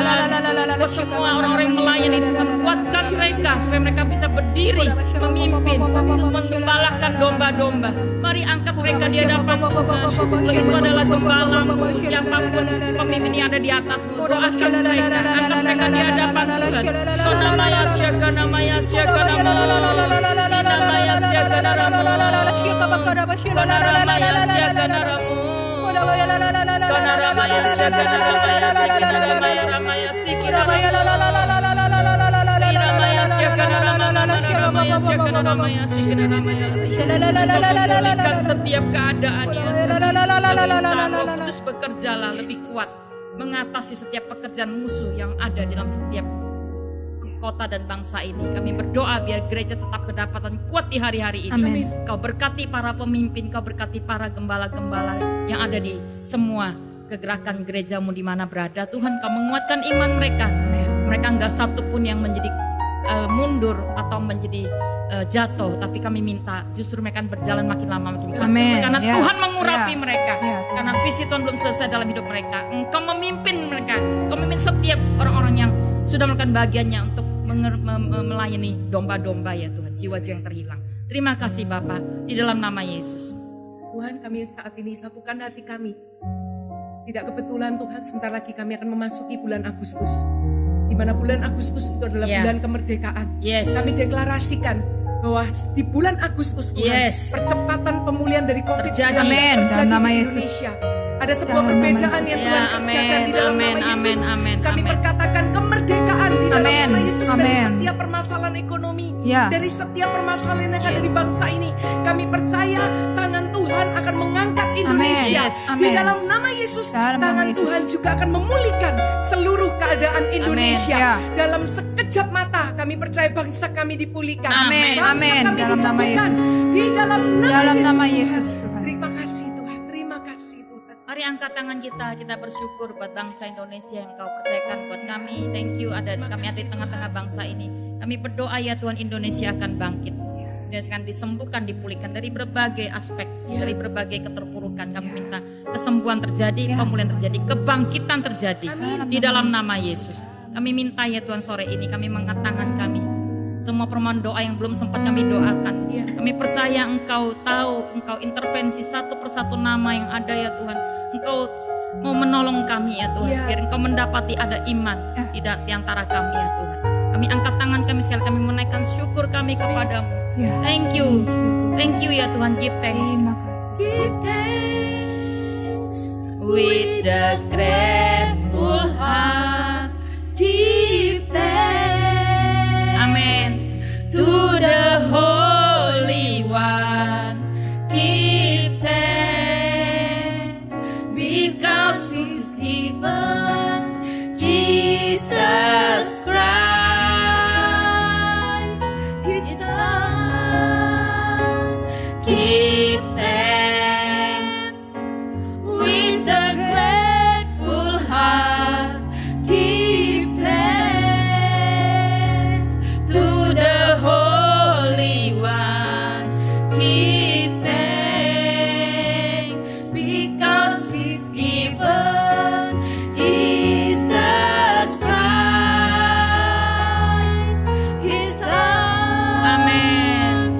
A: buat semua orang-orang yang melayani Tuhan. Kuatkan mereka supaya mereka bisa berdiri memimpin, terus menggembalakan domba-domba. Mari angkat mereka di hadapan Tuhan. Kalau itu adalah gembalamu, siapapun pemimpin yang ada di atasmu, doakan mereka, angkat mereka di hadapan Tuhan. Sonamaya syakanamaya syakanamo, inamaya syakanaramu, konaramaya syakanaramu, konaramaya syakanamaya sikinamaya ramaya sikinaramu, inamaya syakanamaya syakanamaya sikinamaya sikinamaya. Pulihkan setiap keadaan ya Tuhan. Roh Kudus bekerjalah lebih kuat mengatasi setiap pekerjaan musuh yang ada dalam setiap kota dan bangsa ini. Kami berdoa biar gereja tetap kedapatan kuat di hari-hari ini.
D: Amin.
A: Kau berkati para pemimpin, kau berkati para gembala-gembala yang ada di semua kegerakan gerejamu di mana berada. Tuhan, kau menguatkan iman mereka. Mereka enggak satu pun yang menjadi mundur atau menjadi jatuh, tapi kami minta justru mereka berjalan makin lama makin kuat. Karena Tuhan mengurapi mereka. Karena visi Tuhan belum selesai dalam hidup mereka. Engkau memimpin mereka. Engkau memimpin setiap orang-orang yang sudah melakukan bagiannya untuk melayani domba-domba ya Tuhan, jiwa-jiwa yang terhilang. Terima kasih Bapa, di dalam nama Yesus.
C: Tuhan, kami saat ini satukan hati kami. Tidak kebetulan Tuhan, sebentar lagi kami akan memasuki bulan Agustus, di mana bulan Agustus itu adalah bulan kemerdekaan. Kami deklarasikan bahwa di bulan Agustus Tuhan, percepatan pemulihan dari COVID-19 terjadi di Indonesia. Ada sebuah perbedaan yang Tuhan kerjakan di dalam nama Yesus. Kami berkatakan kemerdekaan di dalam nama Yesus dari setiap permasalahan ekonomi, dari setiap permasalahan yang ada di bangsa ini. Kami percaya tangan Tuhan akan mengangkat Indonesia. Di dalam nama Yesus, tangan Tuhan juga akan memulihkan seluruh keadaan Indonesia. Dalam sekejap mata kami percaya bangsa kami dipulihkan. Bangsa kami disembuhkan di dalam nama Yesus. Terima kasih Tuhan, terima kasih Tuhan.
A: Mari angkat tangan kita bersyukur buat bangsa Indonesia yang Kau percayakan buat kami. Thank you kami ada di tengah-tengah bangsa ini. Kami berdoa ya Tuhan, Indonesia akan bangkit. Indonesia akan disembuhkan, dipulihkan dari berbagai aspek, dari berbagai keterpurukan. Kami minta kesembuhan terjadi, pemulihan terjadi, kebangkitan terjadi di dalam nama Yesus. Kami minta ya Tuhan, sore ini kami mengangkat tangan kami. Semua permohonan doa yang belum sempat kami doakan. Kami percaya Engkau tahu, Engkau intervensi satu persatu nama yang ada ya Tuhan. Engkau mau menolong kami ya Tuhan. Biar Engkau mendapati ada iman di antara kami ya Tuhan. Kami angkat tangan kami sekali, kami menaikkan syukur kami kepadamu. Thank you. Thank you ya Tuhan. Give thanks.
B: Give thanks with the grateful heart. Give thanks.
A: Amen.
B: To the Holy One. Give thanks because He's given Jesus Christ, His Son. Give thanks with the grateful heart. Give thanks to the Holy One. Give thanks because He's given Jesus Christ, His Son.
A: Amen.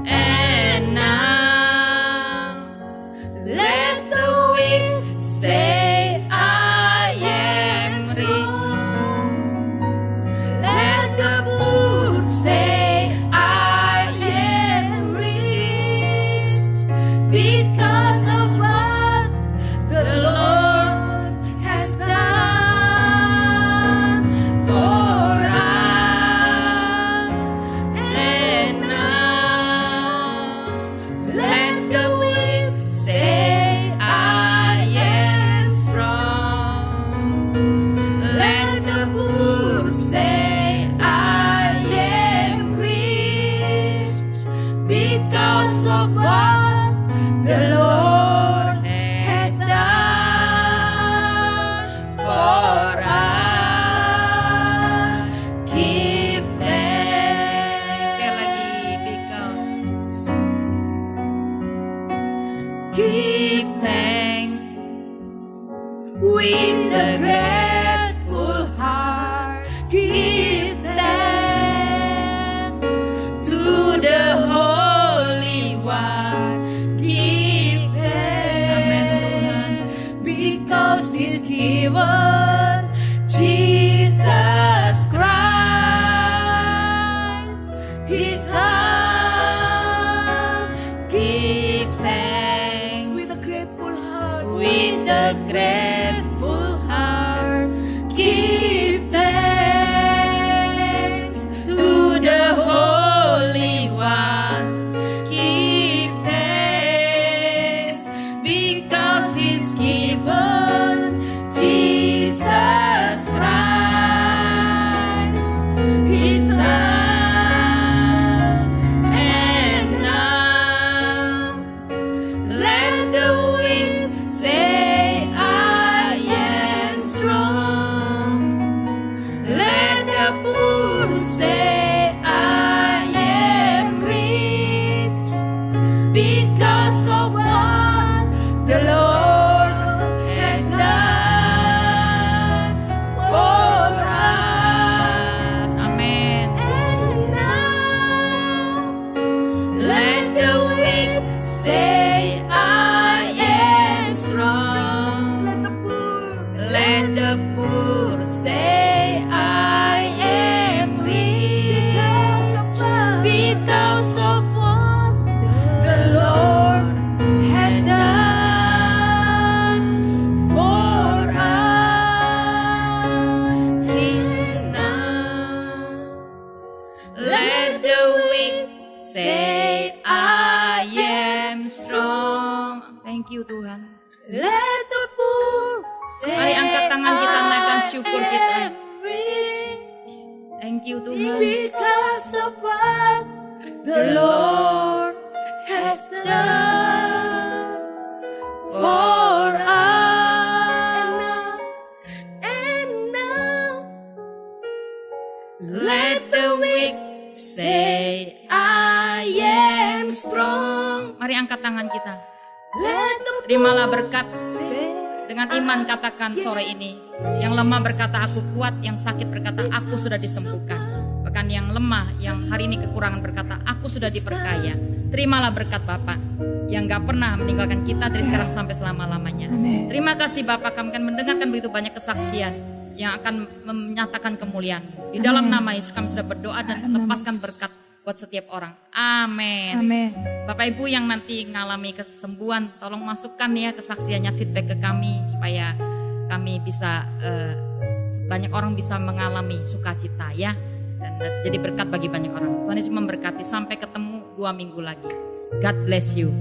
B: And now let the weak say, I am strong. Let the poor say, I am rich because of what the Lord has done for us. And now let the weak say,
A: give thanks.
B: With a grateful heart, give thanks to the Holy One. Give thanks because He's given Jesus Christ, His Son. Give thanks
C: With a grateful heart.
B: with a grateful heart. Give thanks to the Holy One. Give thanks because He's given Jesus Christ, His Son. And now let the weak say, I am strong. Let the poor say, I am rich, because of what the Lord has done for us.
A: Amin.
B: And now let the weak say, I am strong.
C: Let the poor.
B: Let the poor say, I am rich, because of what the Lord has done for us. And now let the weak say, I am strong.
A: Thank you Tuhan.
B: Let the poor say,
A: Mari angkat tangan kita, naikkan syukur
B: I
A: kita.
B: am rich,
A: Thank you Tuhan.
B: because of what the Lord has done for us. And now, let the weak say, I am strong.
A: Mari angkat tangan kita.
B: Let the
A: Terimalah berkat.
B: say,
A: Dengan iman katakan sore ini, yang lemah berkata aku kuat, yang sakit berkata aku sudah disembuhkan. Bahkan yang lemah, yang hari ini kekurangan berkata aku sudah diperkaya. Terimalah berkat Bapak yang gak pernah meninggalkan kita dari sekarang sampai selama-lamanya. Terima kasih Bapak, kami akan mendengarkan begitu banyak kesaksian yang akan menyatakan kemuliaan. Di dalam nama Yesus kami sudah berdoa dan lepaskan berkat buat setiap orang. Amin.
D: Amin.
A: Bapak Ibu yang nanti mengalami kesembuhan, tolong masukkan ya kesaksiannya, feedback ke kami supaya kami bisa banyak orang bisa mengalami sukacita ya, dan jadi berkat bagi banyak orang. Tuhan Yesus memberkati. Sampai ketemu 2 minggu lagi. God bless you.